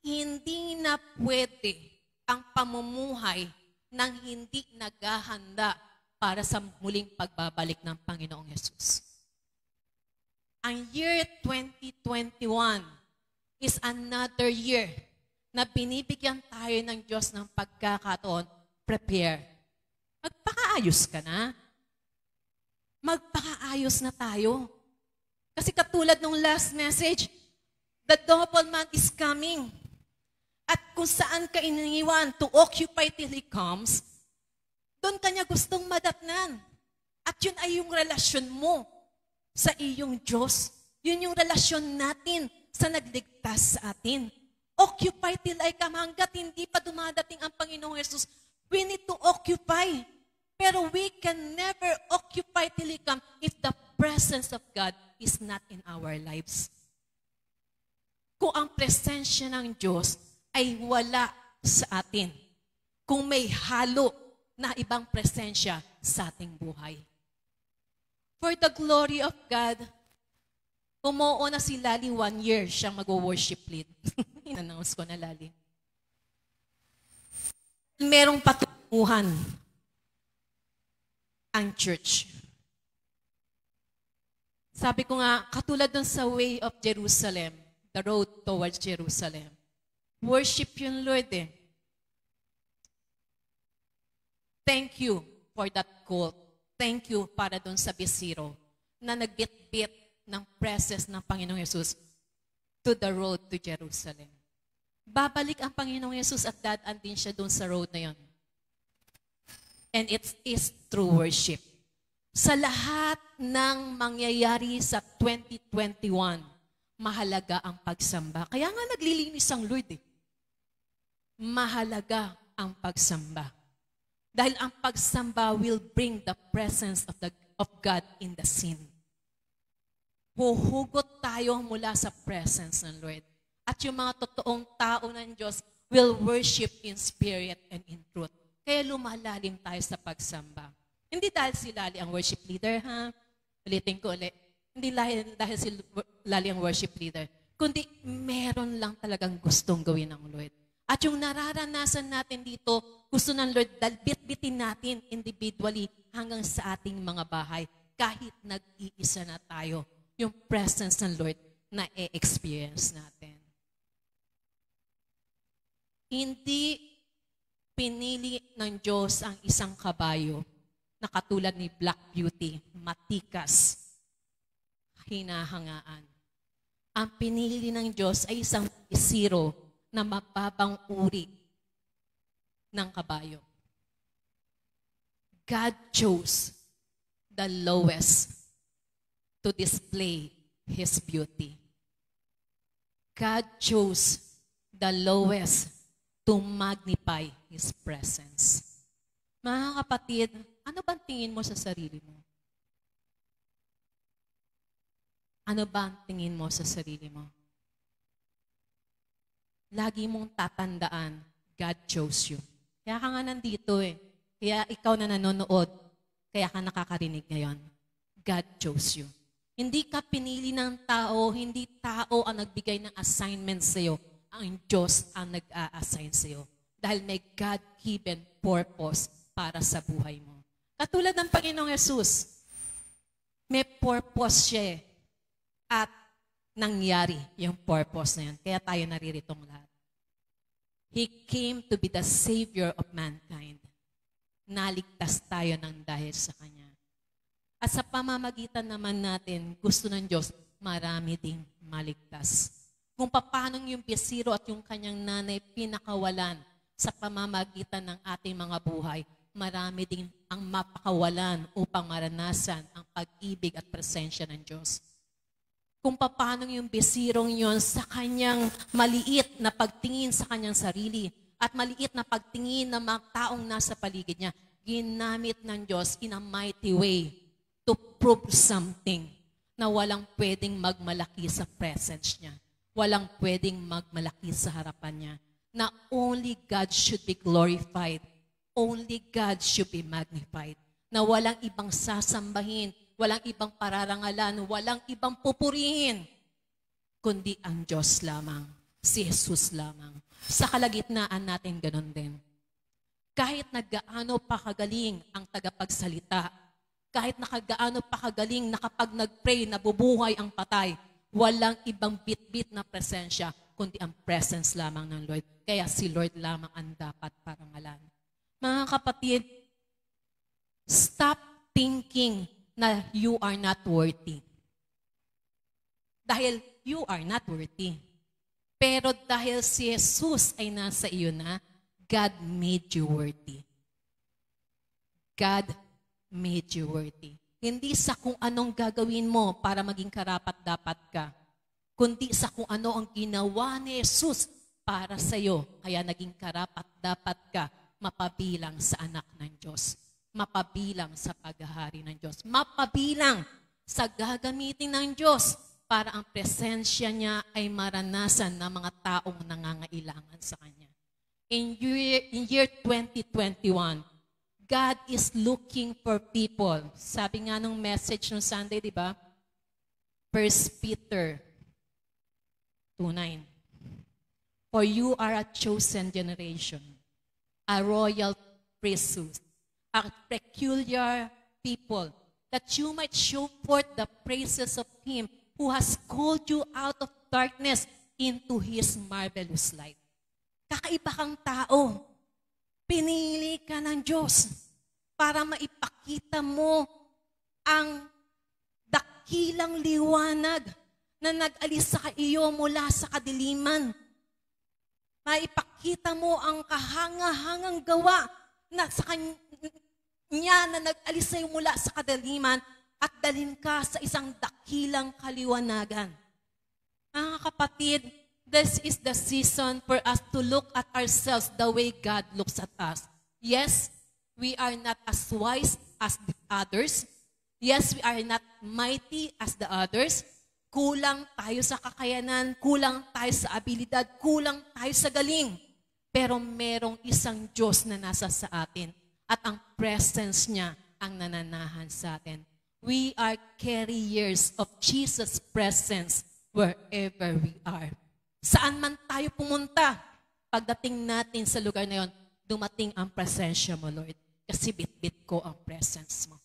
hindi na pwede ang pamumuhay ng hindi naghahanda para sa muling pagbabalik ng Panginoong Hesus. Ang year 2021 is another year na binibigyan tayo ng Diyos ng pagkakataon, prepare. Magpakaayos ka na. Magpakaayos na tayo. Kasi katulad nung last message, the double man is coming. At kung saan ka iniwan to occupy till He comes, doon ka niya gustong madatnan. At yun ay yung relasyon mo sa iyong Diyos. Yun yung relasyon natin sa nagligtas sa atin. Occupy till I come. Hanggat hindi pa dumadating ang Panginoong Jesus, we need to occupy. Pero we can never occupy till He come if the presence of God is not in our lives. Kung ang presensya ng Diyos ay wala sa atin. Kung may halo na ibang presensya sa ating buhay. For the glory of God, umuo na si Lali 1 year siyang mag-worship lead. In-announce ko na Lali. Merong patunguhan ang church. Sabi ko nga, katulad dun sa way of Jerusalem, the road towards Jerusalem. Worship yun, Lord eh. Thank you for that cult. Thank you para dun sa Bisiro na nagbit-bit ng presence ng Panginoong Yesus to the road to Jerusalem. Babalik ang Panginoong Yesus at dadaan din siya dun sa road na yun. And it is through worship. Sa lahat ng mangyayari sa 2021, mahalaga ang pagsamba. Kaya nga naglilinis ang Lord eh. Mahalaga ang pagsamba. Dahil ang pagsamba will bring the presence of God in the scene. Huhugot tayo mula sa presence ng Lord. At yung mga totoong tao ng Diyos will worship in spirit and in truth. Kaya lumalalim tayo sa pagsamba. Hindi dahil si Lali ang worship leader, ha? Ulitin ko ulit. Hindi dahil si Lali ang worship leader. Kundi meron lang talagang gustong gawin ng Lord. At yung nararanasan natin dito, gusto ng Lord, bit-bitin natin individually hanggang sa ating mga bahay. Kahit nag-iisa na tayo, yung presence ng Lord na e-experience natin. Hindi pinili ng Diyos ang isang kabayo na katulad ni Black Beauty, matikas, hinahangaan. Ang pinili ng Diyos ay isang isiro na mababang uri ng kabayo. God chose the lowest to display His beauty. God chose the lowest to magnify His presence. Mga kapatid, ano bang tingin mo sa sarili mo? Ano ba ang tingin mo sa sarili mo? Lagi mong tatandaan, God chose you. Kaya ka nga nandito eh. Kaya ikaw na nanonood, kaya ka nakakarinig ngayon. God chose you. Hindi ka pinili ng tao, hindi tao ang nagbigay ng assignment sa'yo. Ang Diyos ang nag-a-assign sa'yo. Dahil may God-given purpose para sa buhay mo. Katulad ng Panginoong Yesus, may purpose siya at nangyari yung purpose na yan. Kaya tayo nariritong lahat. He came to be the Savior of mankind. Naligtas tayo ng dahil sa Kanya. At sa pamamagitan naman natin, gusto ng Diyos, marami ding maligtas. Kung paano yung Bisiro at yung kanyang nanay pinakawalan sa pamamagitan ng ating mga buhay, marami ding ang mapakawalan upang maranasan ang pag-ibig at presensya ng Diyos. Kung paano yung Bisirong yon sa kanyang maliit na pagtingin sa kanyang sarili at maliit na pagtingin ng mga taong nasa paligid niya, ginamit ng Diyos in a mighty way to prove something na walang pwedeng magmalaki sa presence niya. Walang pwedeng magmalaki sa harapan niya. Na only God should be glorified. Only God should be magnified. Na walang ibang sasambahin, walang ibang pararangalan, walang ibang pupurihin, kundi ang Diyos lamang, si Jesus lamang. Sa kalagitnaan natin ganun din. Kahit nagaano pa kagaling ang tagapagsalita, kahit nakagaano pa kagaling na kapag nag-pray, nabubuhay ang patay, walang ibang bit-bit na presensya, kundi ang presence lamang ng Lord. Kaya si Lord lamang ang dapat parangalan. Mga kapatid, stop thinking na you are not worthy. Dahil you are not worthy. Pero dahil si Jesus ay nasa iyo na, God made you worthy. God made you worthy. Hindi sa kung anong gagawin mo para maging karapat-dapat ka, kundi sa kung ano ang ginawa ni Jesus para sa iyo, kaya naging karapat-dapat ka, mapabilang sa anak ng Diyos, mapabilang sa paghahari ng Diyos, mapabilang sa gagamitin ng Diyos para ang presensya niya ay maranasan ng mga taong nangangailangan sa Kanya. In year 2021, God is looking for people. Sabi nga nung message nung Sunday, di ba? 1 Peter 2:9. For you are a chosen generation, a royal priesthood, a peculiar people, that you might show forth the praises of Him who has called you out of darkness into His marvelous light. Kakaiba kang tao. Pinili ka ng Diyos para maipakita mo ang dakilang liwanag na nag-alis sa iyo mula sa kadiliman. Maipakita mo ang kahanga-hangang gawa na sa Kanya na nag-alis sa iyo mula sa kadiliman at dalhin ka sa isang dakilang kaliwanagan. Mga kapatid, this is the season for us to look at ourselves the way God looks at us. Yes, we are not as wise as the others. Yes, we are not mighty as the others. Kulang tayo sa kakayanan, kulang tayo sa abilidad, kulang tayo sa galing. Pero merong isang Diyos na nasa sa atin at ang presence niya ang nananahan sa atin. We are carriers of Jesus' presence wherever we are. Saan man tayo pumunta, pagdating natin sa lugar na yon, dumating ang presensya mo, Lord. Kasi bit-bit ko ang presence mo.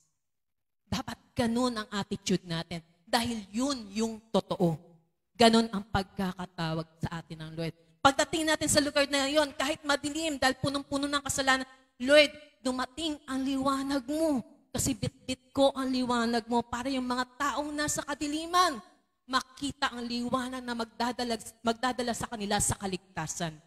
Dapat ganun ang attitude natin. Dahil yun yung totoo. Ganun ang pagkakatawag sa atin ng Lord. Pagdating natin sa lugar na yon, kahit madilim, dahil punong-puno ng kasalanan, Lord, dumating ang liwanag mo. Kasi bit-bit ko ang liwanag mo para yung mga taong nasa kadiliman, makita ang liwanag na magdadala sa kanila sa kaligtasan.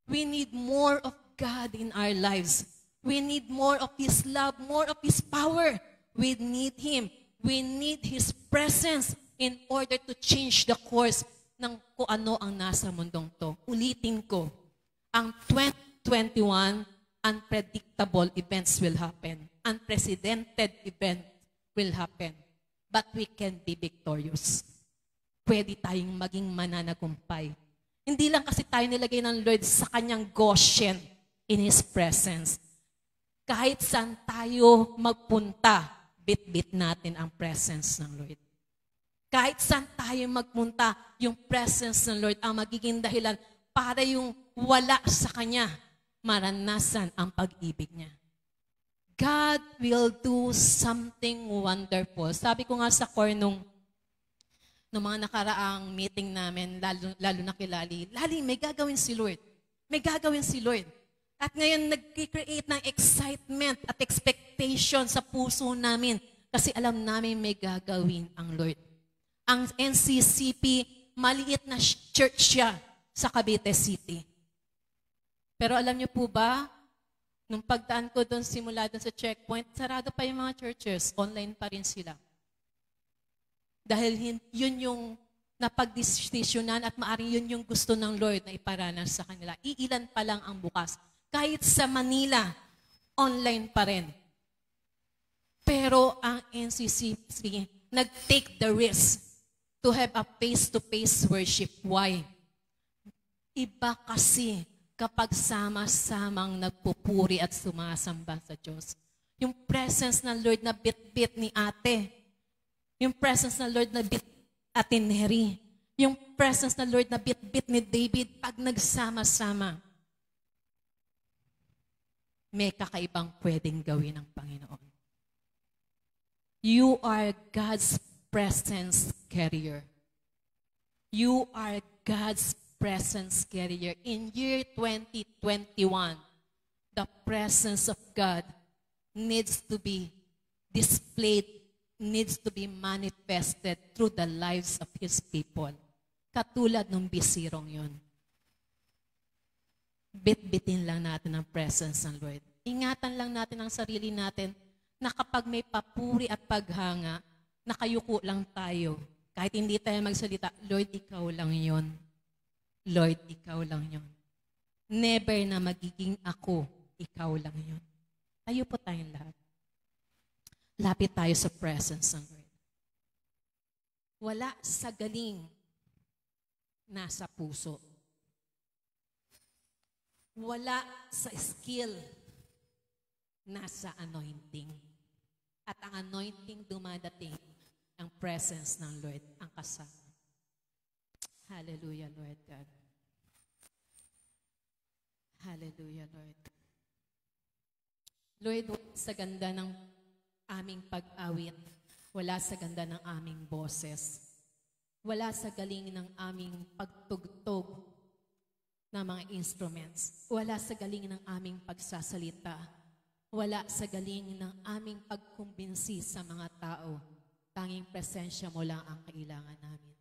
We need more of God in our lives. We need more of His love, more of His power. We need Him. We need His presence in order to change the course ng kung ano ang nasa mundong to. Ulitin ko, ang 2021, unpredictable events will happen. Unprecedented events will happen. But we can be victorious. Pwede tayong maging mananagumpay. Hindi lang kasi tayo nilagay ng Lord sa kanyang Goshen in His presence. Kahit saan tayo magpunta, bit-bit natin ang presence ng Lord. Kahit saan tayo magpunta, yung presence ng Lord ang magiging dahilan para yung wala sa Kanya, maranasan ang pag-ibig niya. God will do something wonderful. Sabi ko nga sa core nung mga nakaraang meeting namin, lalo na kay Lali, may gagawin si Lord. May gagawin si Lord. At ngayon, nag-create ng excitement at expectation sa puso namin kasi alam namin may gagawin ang Lord. Ang NCCP, maliit na church siya sa Cavite City. Pero alam niyo po ba, nung pagdaan ko doon, simula doon sa checkpoint, sarado pa yung mga churches. Online pa rin sila. Dahil yun yung napagdesisyonan at maaring yun yung gusto ng Lord na iparanas sa kanila. Iilan pa lang ang bukas. Kahit sa Manila, online pa rin. Pero ang NCCP nag-take the risk to have a face-to-face worship. Why? Iba kasi kapag sama-samang nagpupuri at sumasamba sa Diyos. Yung presence ng Lord na bit-bit ni ate. Yung presence ng Lord na bit Ate Neri. Yung presence ng Lord na bit-bit ni David pag nagsama-sama. May kakaibang pwedeng gawin ng Panginoon. You are God's presence carrier. You are God's presence carrier. In year 2021, the presence of God needs to be displayed, needs to be manifested through the lives of His people. Katulad ng bisirong yun. Bit-bitin lang natin ang presence ng Lord. Ingatan lang natin ang sarili natin na kapag may papuri at paghanga, nakayuko lang tayo. Kahit hindi tayo magsalita, Lord, ikaw lang yon. Lord, ikaw lang yon. Never na magiging ako, ikaw lang yon. Tayo po tayong lahat. Lapit tayo sa presence ng Lord. Wala sa galing, nasa puso. Wala sa skill, nasa anointing. At ang anointing dumadating, ang presence ng Lord, ang kasama. Hallelujah, Lord God. Hallelujah, Lord. Lord, sa ganda ng aming pag-awit, wala sa ganda ng aming boses, wala sa galing ng aming pagtugtog ng mga instruments, wala sa galing ng aming pagsasalita, wala sa galing ng aming pagkumbinsi sa mga tao. Tanging presensya mo lang ang kailangan namin.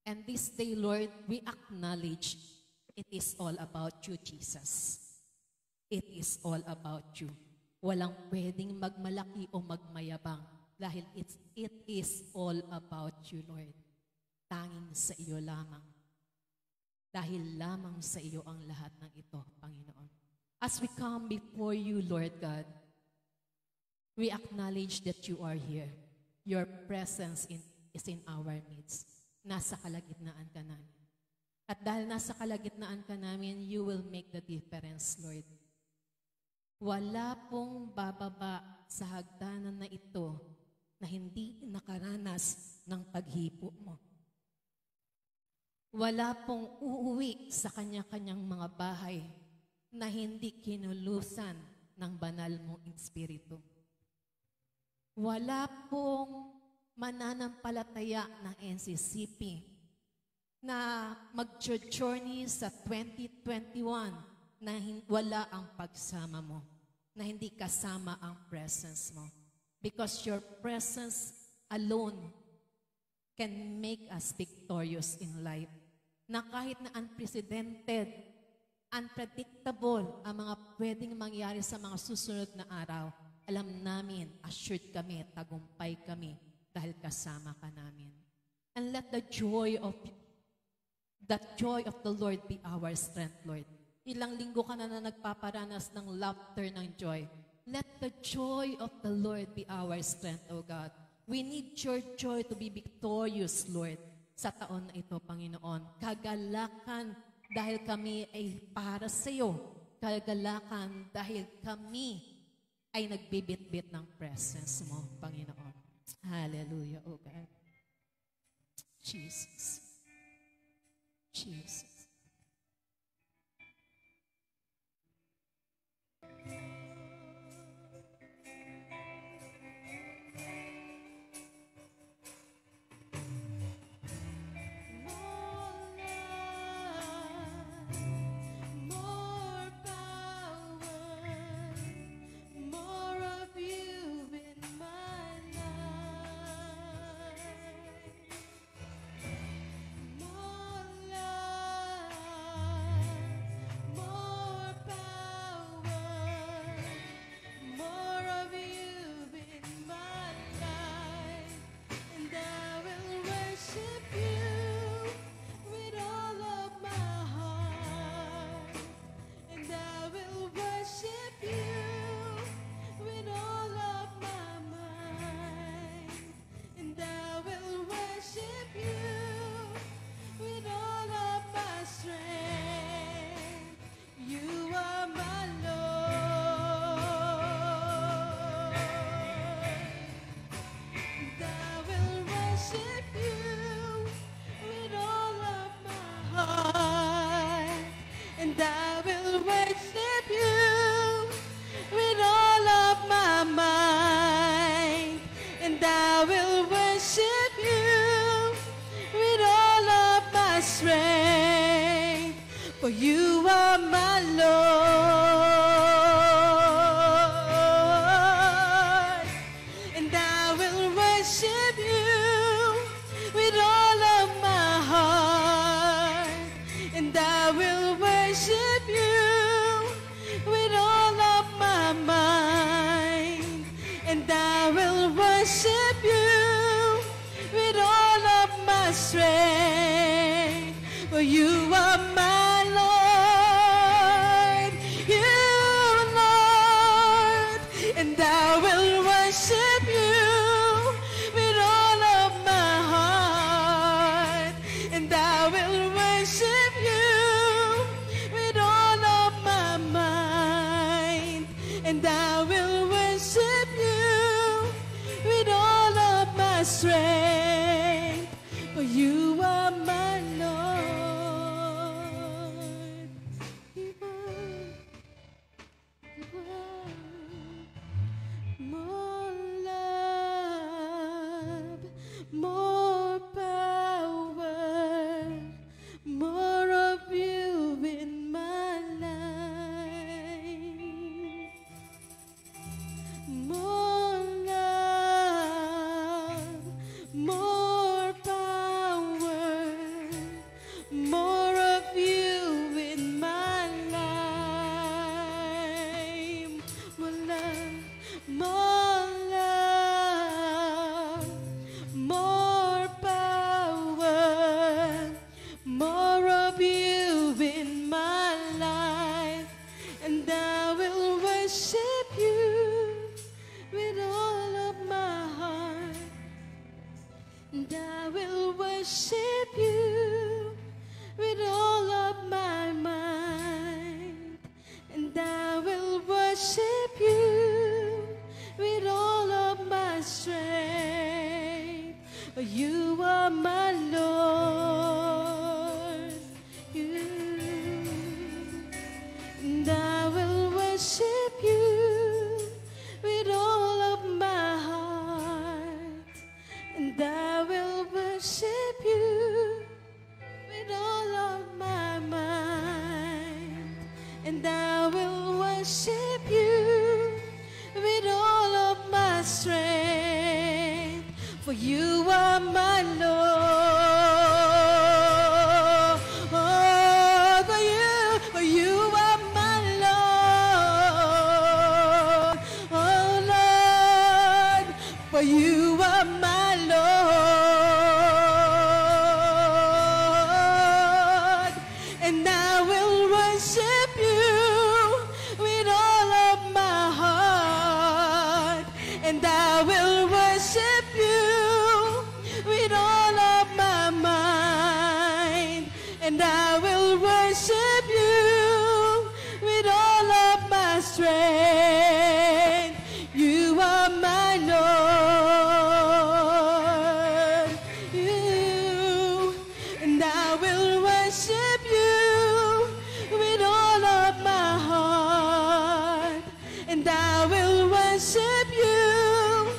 And this day, Lord, we acknowledge it is all about you, Jesus. It is all about you. Walang pwedeng magmalaki o magmayabang dahil it is all about you, Lord. Tanging sa iyo lamang. Dahil lamang sa iyo ang lahat ng ito, Panginoon. As we come before you, Lord God, we acknowledge that you are here. Your presence is in our midst. Nasa kalagitnaan ka namin. At dahil nasa kalagitnaan ka namin, you will make the difference, Lord. Wala pong bababa sa hagdanan na ito na hindi nakaranas ng paghipo mo. Wala pong uuwi sa kanya-kanyang mga bahay na hindi kinulusan ng banal mong Espiritu. Wala pong mananampalataya ng NCCP na mag-journey sa 2021 na wala ang pagsama mo, na hindi kasama ang presence mo. Because your presence alone can make us victorious in life. Na kahit na unprecedented, unpredictable ang mga pwedeng mangyari sa mga susunod na araw, alam namin, assured kami, tagumpay kami, dahil kasama ka namin. And let the joy of the Lord be our strength, Lord. Ilang linggo ka na nagpaparanas ng laughter ng joy. Let the joy of the Lord be our strength, O God. We need your joy to be victorious, Lord, sa taon na ito, Panginoon. Kagalakan dahil kami ay para sa iyo. Kagalakan dahil kami ay nagbibit-bit ng presence mo, Panginoon. Hallelujah, O God. Jesus. Jesus. strength. for you are my Lord. And I will worship you with all of my heart. And I will worship you with all of my mind. And I will worship you with all of my strength. For you are my Lord, you Lord. And I will worship you with all of my heart. And I will worship you with all of my mind. And I will worship you with all of my strength. For you are my Lord. You are more love, more power, more of you in my life. More love, more power, more of you in my life. More love, more power, more of you in my life. And I will worship you with all of my heart. And I will worship you with all of my mind. And I will worship you with all of my strength. For you are my Lord. You. And I will worship you with all of my heart. And I will worship you with all of my mind. And I will worship you with all of my strength. For you are my Lord. Oh, for you are my Lord. Oh, Lord, for you are my Lord. And I will worship you with all of my heart. And I will worship you with all of my mind. And I will worship you with all of my strength. You are my Lord. You. And I will worship you with all of my heart. And I will worship you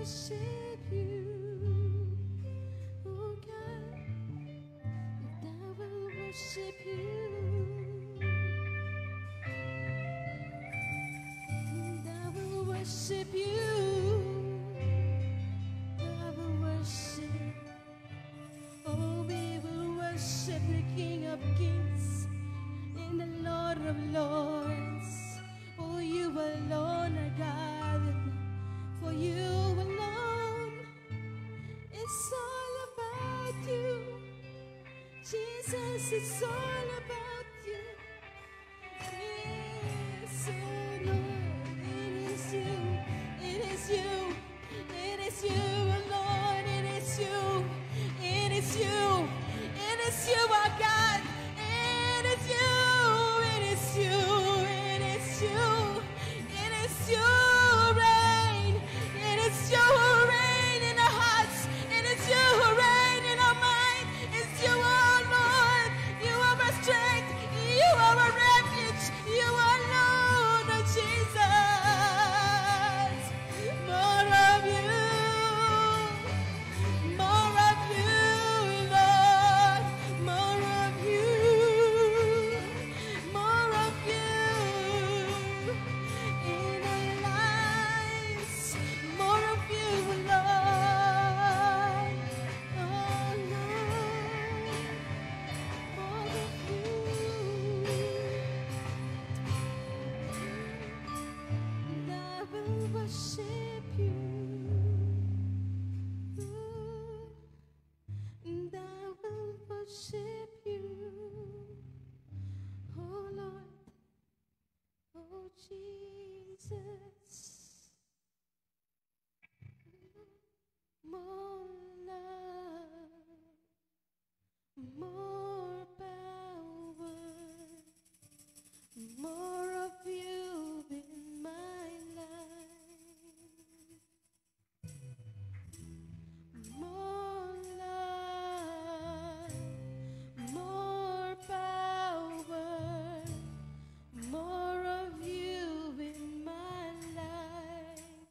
worship you, oh God, and I will worship you, and I will worship you, I will worship, oh we will worship the King of Kings and the Lord of Lords. Oh, you alone are God, for you alone. It's all about you, Jesus. It's all about you. Yes, oh Lord, it is you. It is you. It is you, oh Lord. It is you. It is you. It is you, our God. It is you. It is you. It is you. It is you who reign. It is you who reign in our hearts. It is you who reign in our mind. It's you, oh Lord. You are our strength. You are our refuge. You alone, oh Jesus. More of you. More of you, Lord. More of you. More of you in our lives. More of you, Lord. Oh, Lord. More of you. And I will worship you. And I will worship you, oh Lord, oh Jesus. More love, more power, more of you in my life. More love, more power, more of you in my life,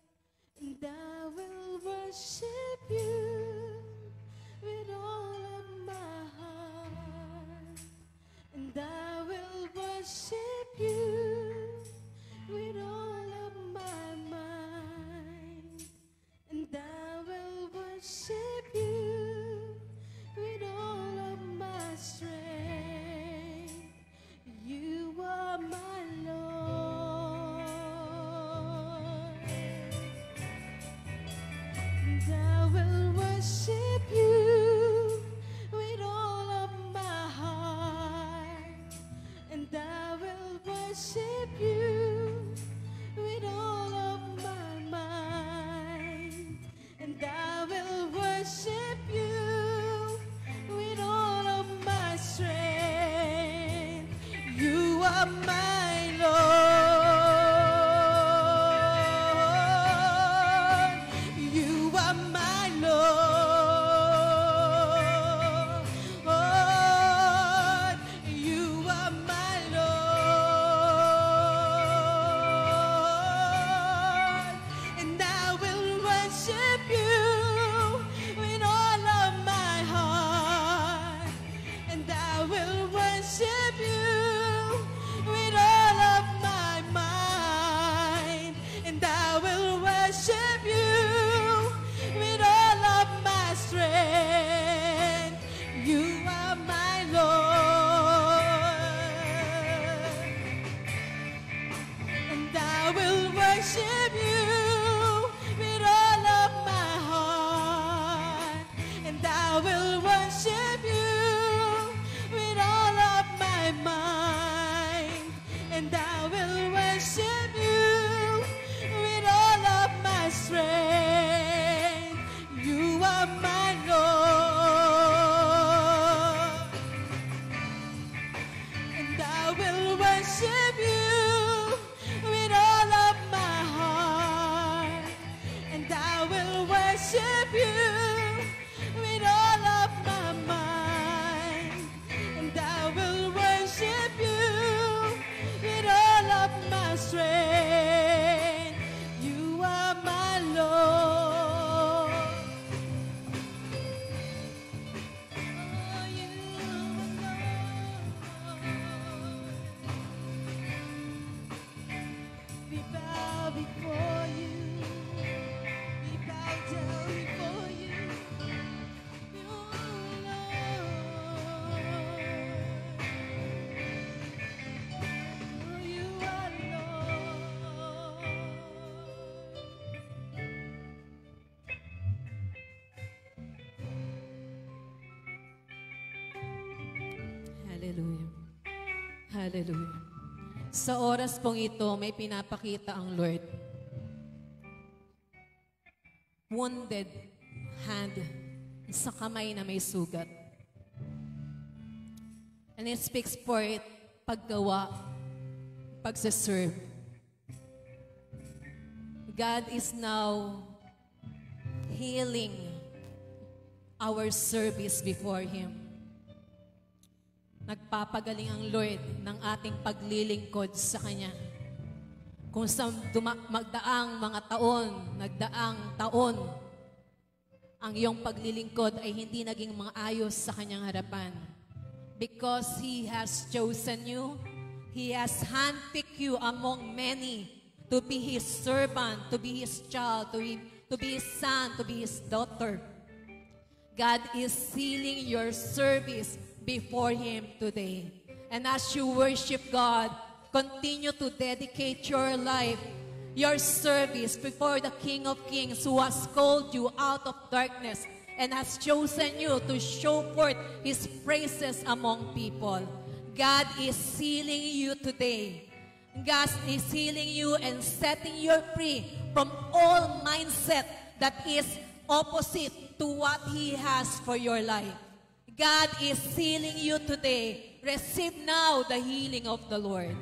and I will worship you with all of my heart, and I will worship you with all of my mind, and I will worship you with all of my strength. You are my Lord, and I will worship you with all of my heart, and I will worship you with all of my mind, and I will worship you with all of my strength. You are my Lord. You are my Lord. You are my Lord. And I will worship you with all of my heart, and I will worship you with all of my mind, and I will worship you with all of my strength. You are my Lord, and I will worship you with all of my heart, and I will worship you with all of my mind, and I will worship you with all of my strength. You are my Lord, and I will worship you with all of my heart, and I will worship you with all of my mind, and I will worship you with all of my strength. You are my Lord. Hallelujah. Hallelujah. Sa oras pong ito, may pinapakita ang Lord. Wounded hand sa kamay na may sugat. And it speaks for it, paggawa, pagsaserve. God is now healing our service before Him. Nagpapagaling ang Lord ng ating paglilingkod sa Kanya. Kung sa magdaang mga taon, ang iyong paglilingkod ay hindi naging maayos sa Kanyang harapan. Because He has chosen you, He has handpicked you among many to be His servant, to be His child, to be His son, to be His daughter. God is sealing your service before Him today. And as you worship God, continue to dedicate your life, your service before the King of Kings who has called you out of darkness and has chosen you to show forth His praises among people. God is sealing you today. God is healing you and setting you free from all mindset that is opposite to what He has for your life. God is healing you today. Receive now the healing of the Lord.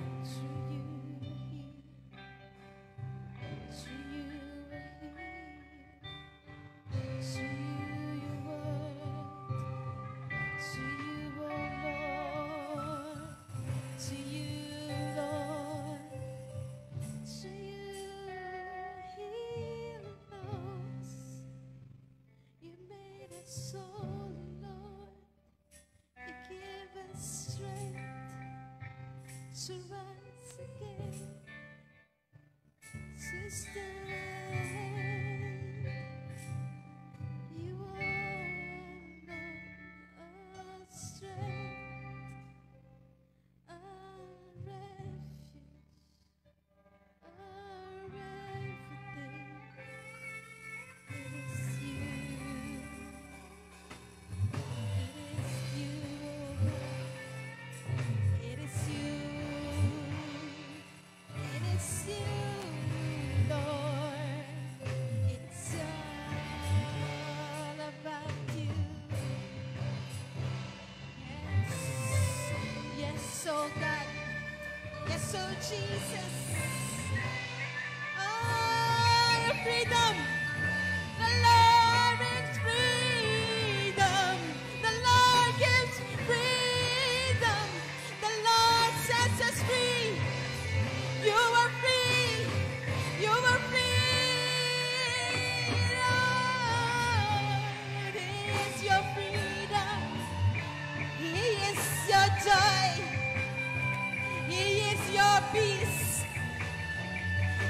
To rise again, to stand. You are our strength, our refuge, our everything. It is you. It is you. It is you, Lord. It's all about you. Yes, yes, oh God. Yes, oh Jesus. Oh, your freedom. The Lord brings freedom. The Lord gives freedom. The Lord sets us free. You are free. You are free. Lord, He is your freedom. He is your joy. He is your peace.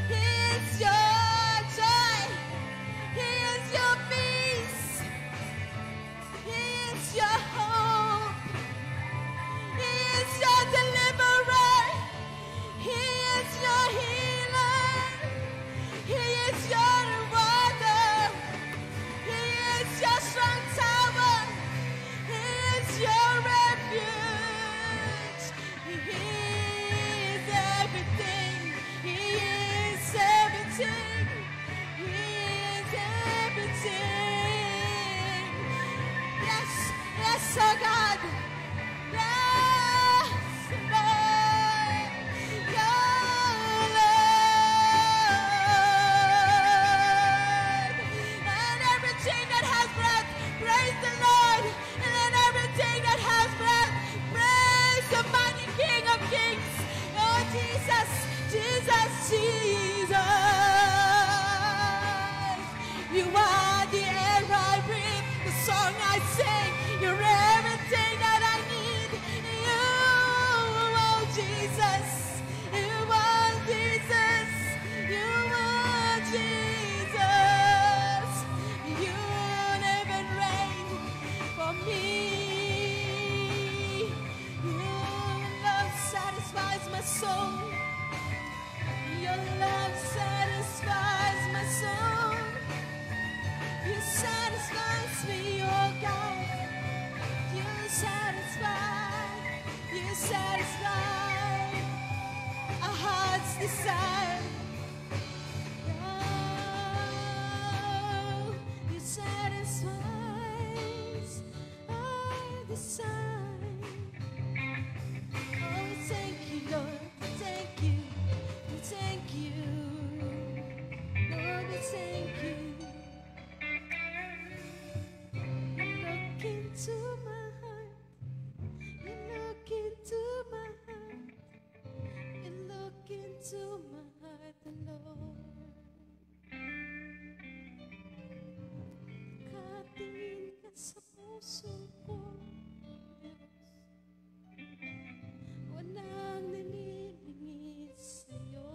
He is your joy. He is your peace. He is your hope. He is your deliverer. He is your healer. He is your rewarder. He is your strong tower. He is your refuge. He is everything. He is everything. He is everything. Yes, yes, oh God. Yes, Lord. Your Lord. And everything that has breath, praise the Lord. And everything that has breath, praise the mighty King of Kings. Oh, Jesus, Jesus, Jesus. You are the air I breathe, the song I sing. You're everything that I need. You, oh Jesus. You are Jesus. You are Jesus. You live and reign for me. Your love satisfies my soul. Your love satisfies my soul. You satisfies me, oh God. satisfy our heart's desire. Oh, you satisfies our desire. Oh, we thank you, Lord. We thank you. We thank you. Lord, we thank you. You look into my heart. You look into my heart. You look into my heart, Lord. Nakatingin ka sa puso ko, Diyos. Walang nalilingid sa'yo.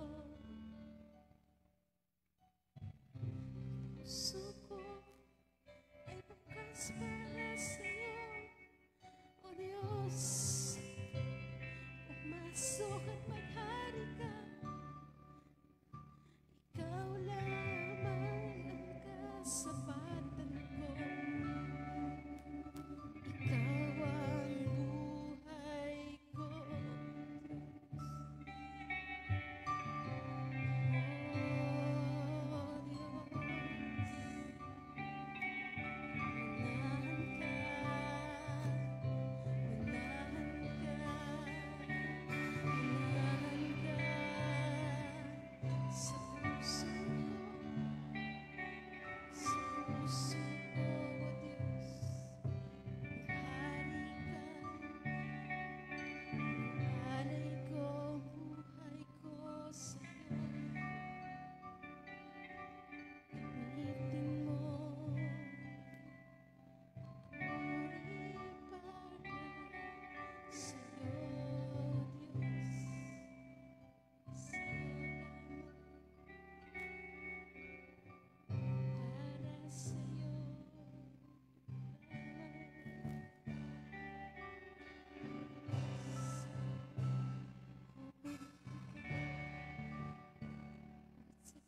Puso ko ay bukas para sa'yo, O Diyos. Pumasok at maghari ka. Ikaw lamang ang kasapatan ko. Ikaw ang buhay ko. Oh Diyos, sa puso ko, O Diyos. Hari ka, alay ko, buhay ko sa'yo. Gamitin mo, puri para sa'yo, Diyos. Sa'yo para sa'yo.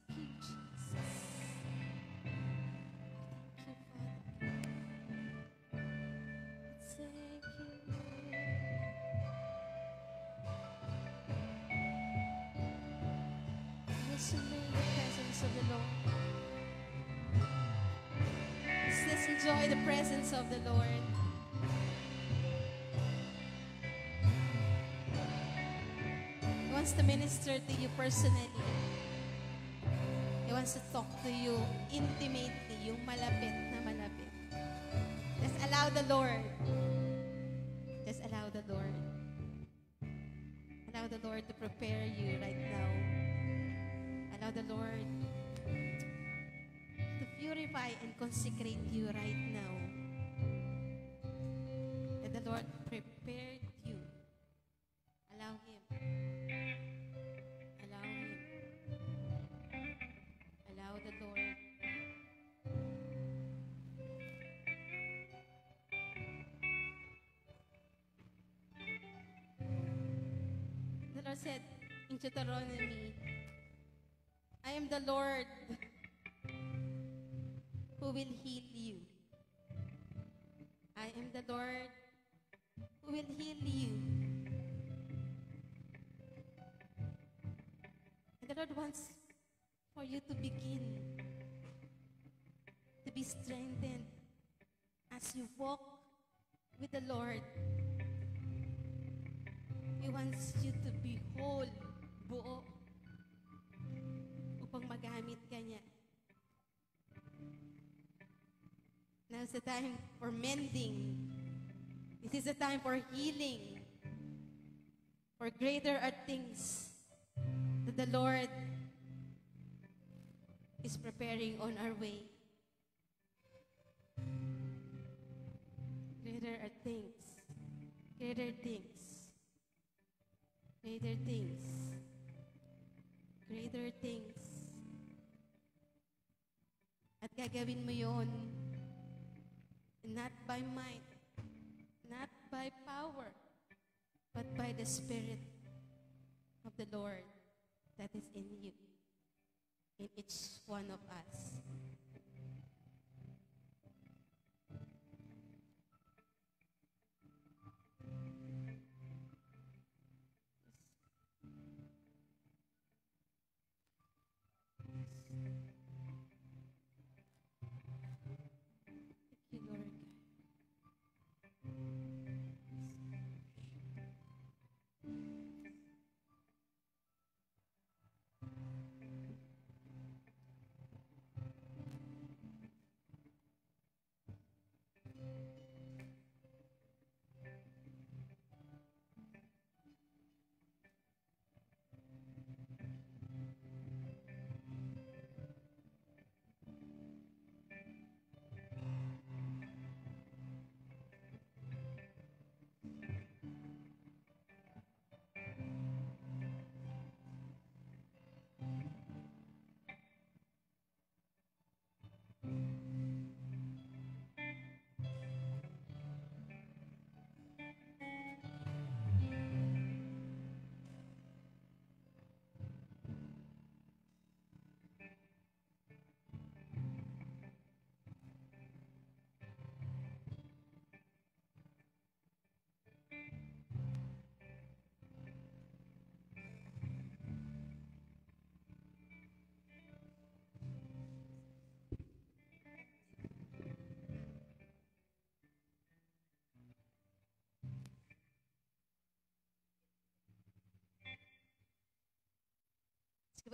Thank you, Jesus. Thank you, Father. Thank you, Lord. Let's enjoy the presence of the Lord. Let's enjoy the presence of the Lord. He wants to minister to you personally. He wants to talk to you intimately, yung malapit na malapit. Just allow the Lord. Just allow the Lord. Allow the Lord to prepare you right now. Allow the Lord to purify and consecrate you right now. Let the Lord prepare you. Allow Him. Allow Him. Allow the Lord. The Lord said in Deuteronomy, I am the Lord who will heal you. I am the Lord who will heal you. And the Lord wants for you to begin to be strengthened as you walk with the Lord. He wants you to be whole, buo, upang magamit ka niya. Now's the time for mending. This is the time for healing. For greater are things that the Lord is preparing on our way. Greater are things. Greater things. Greater things. Greater things. At gagawin mo yon, not by might, not by power, but by the Spirit of the Lord that is in you, in each one of us.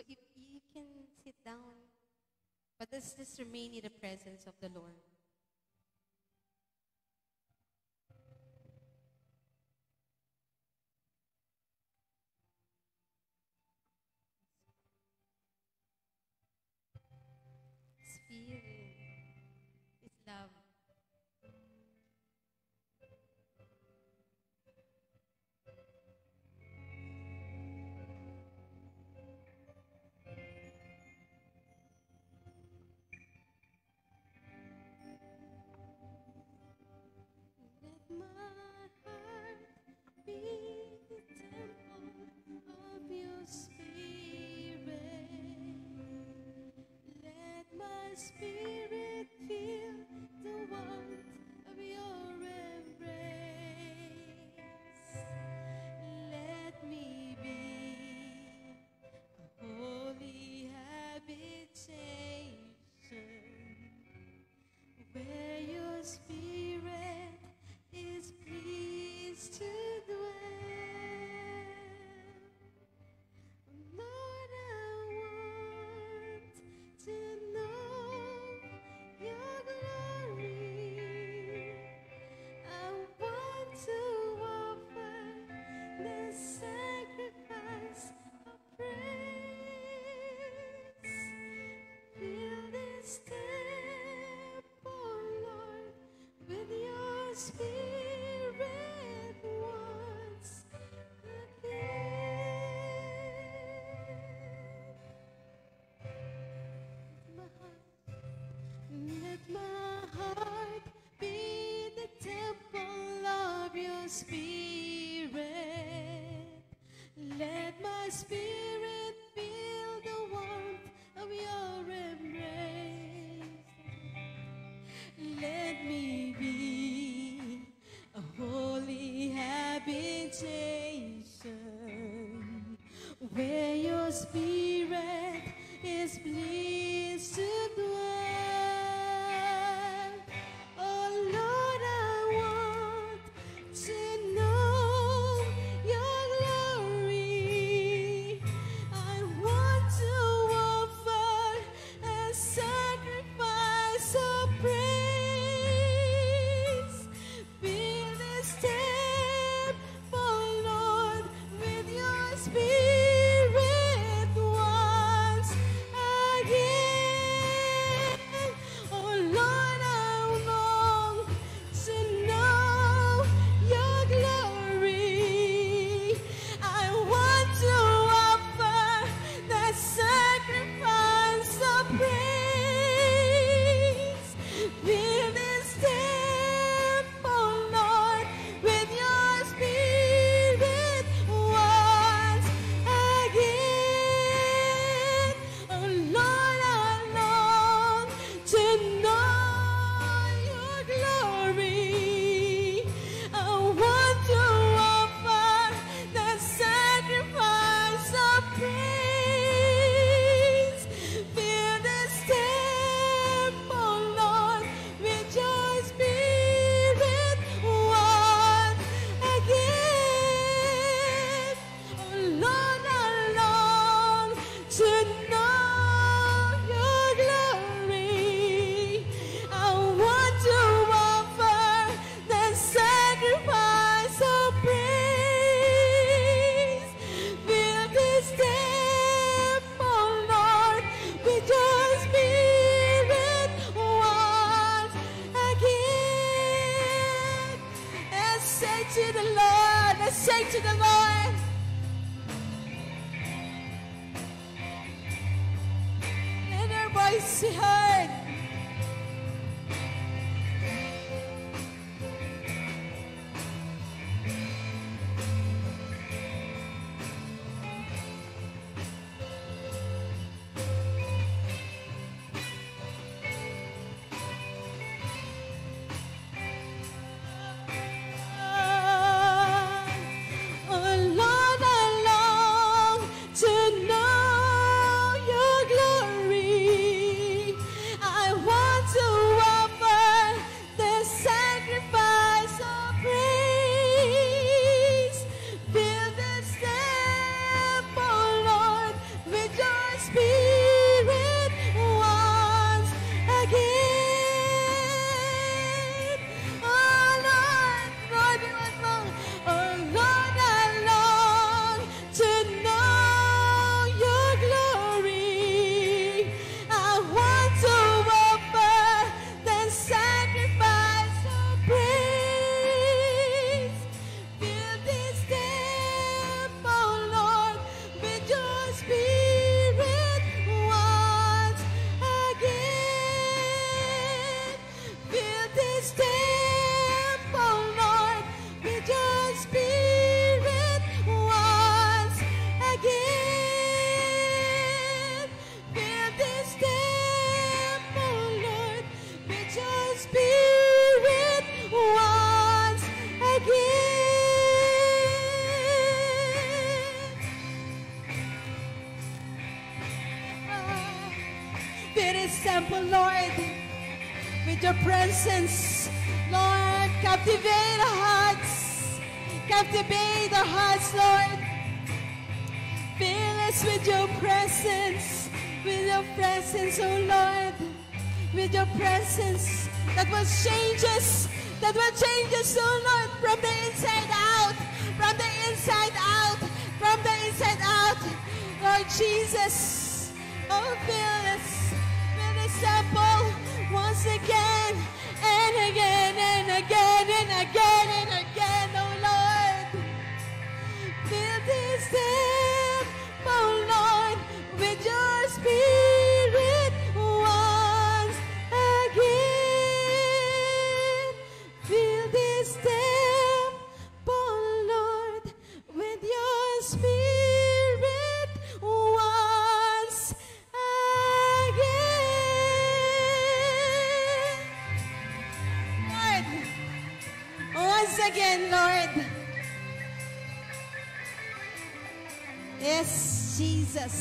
but you can sit down. But let's just remain in the presence of the Lord. His feeling, His love. Let my heart be the temple of your spirit. Let my spirit feel the warmth of your embrace. Let me be a holy habitation where your spirit is pleased to dwell. Lord, I want to know your glory. I want to offer the sacrifice of praise. Fill this temple, Lord, with your spirit once again. Let my heart be the temple of your spirit. Let my spirit feel the warmth of your embrace. Let me be a holy habitation where your spirit is pleased to dwell. Oh Lord, I want to know your glory. I want to offer a sacrifice of praise. Fill this temple, Lord, with your spirit once again. Oh Lord, I long to know your glory. I want to offer that sacrifice of praise. Fill this temple, Lord, with your spirit once again. Oh Lord, I long to know your glory. I want to offer the sacrifice of praise. Fill this temple, Lord, with your spirit once again. Oh Lord, I long to know your glory. I want to offer the sacrifice of praise. Fill this temple, Lord, with your spirit once again. Let's say to the Lord, let's say to the Lord, let our voice be heard. Oh Lord, I long to know your glory. this temple, Lord, with your Spirit once again. Fill this temple, Lord, with your Spirit once again. Fill this temple, Lord, with your presence. Lord, captivate our hearts. Captivate our hearts, Lord. Fill us with your presence. With your presence, oh Lord. With your presence that will change us. That will change us, oh Lord, from the inside out. From the inside out. From the inside out. Lord Jesus. Oh, fill us. Fill this temple once again. And again, and again, and again, and again, oh Lord. Fill this temple, Lord, with your Spirit once again. Fill this temple, Lord, with your Spirit once again. Once again, Lord. Yes, Jesus.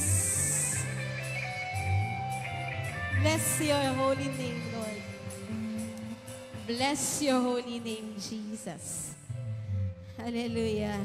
Bless your holy name, Lord. Bless your holy name, Jesus. Hallelujah.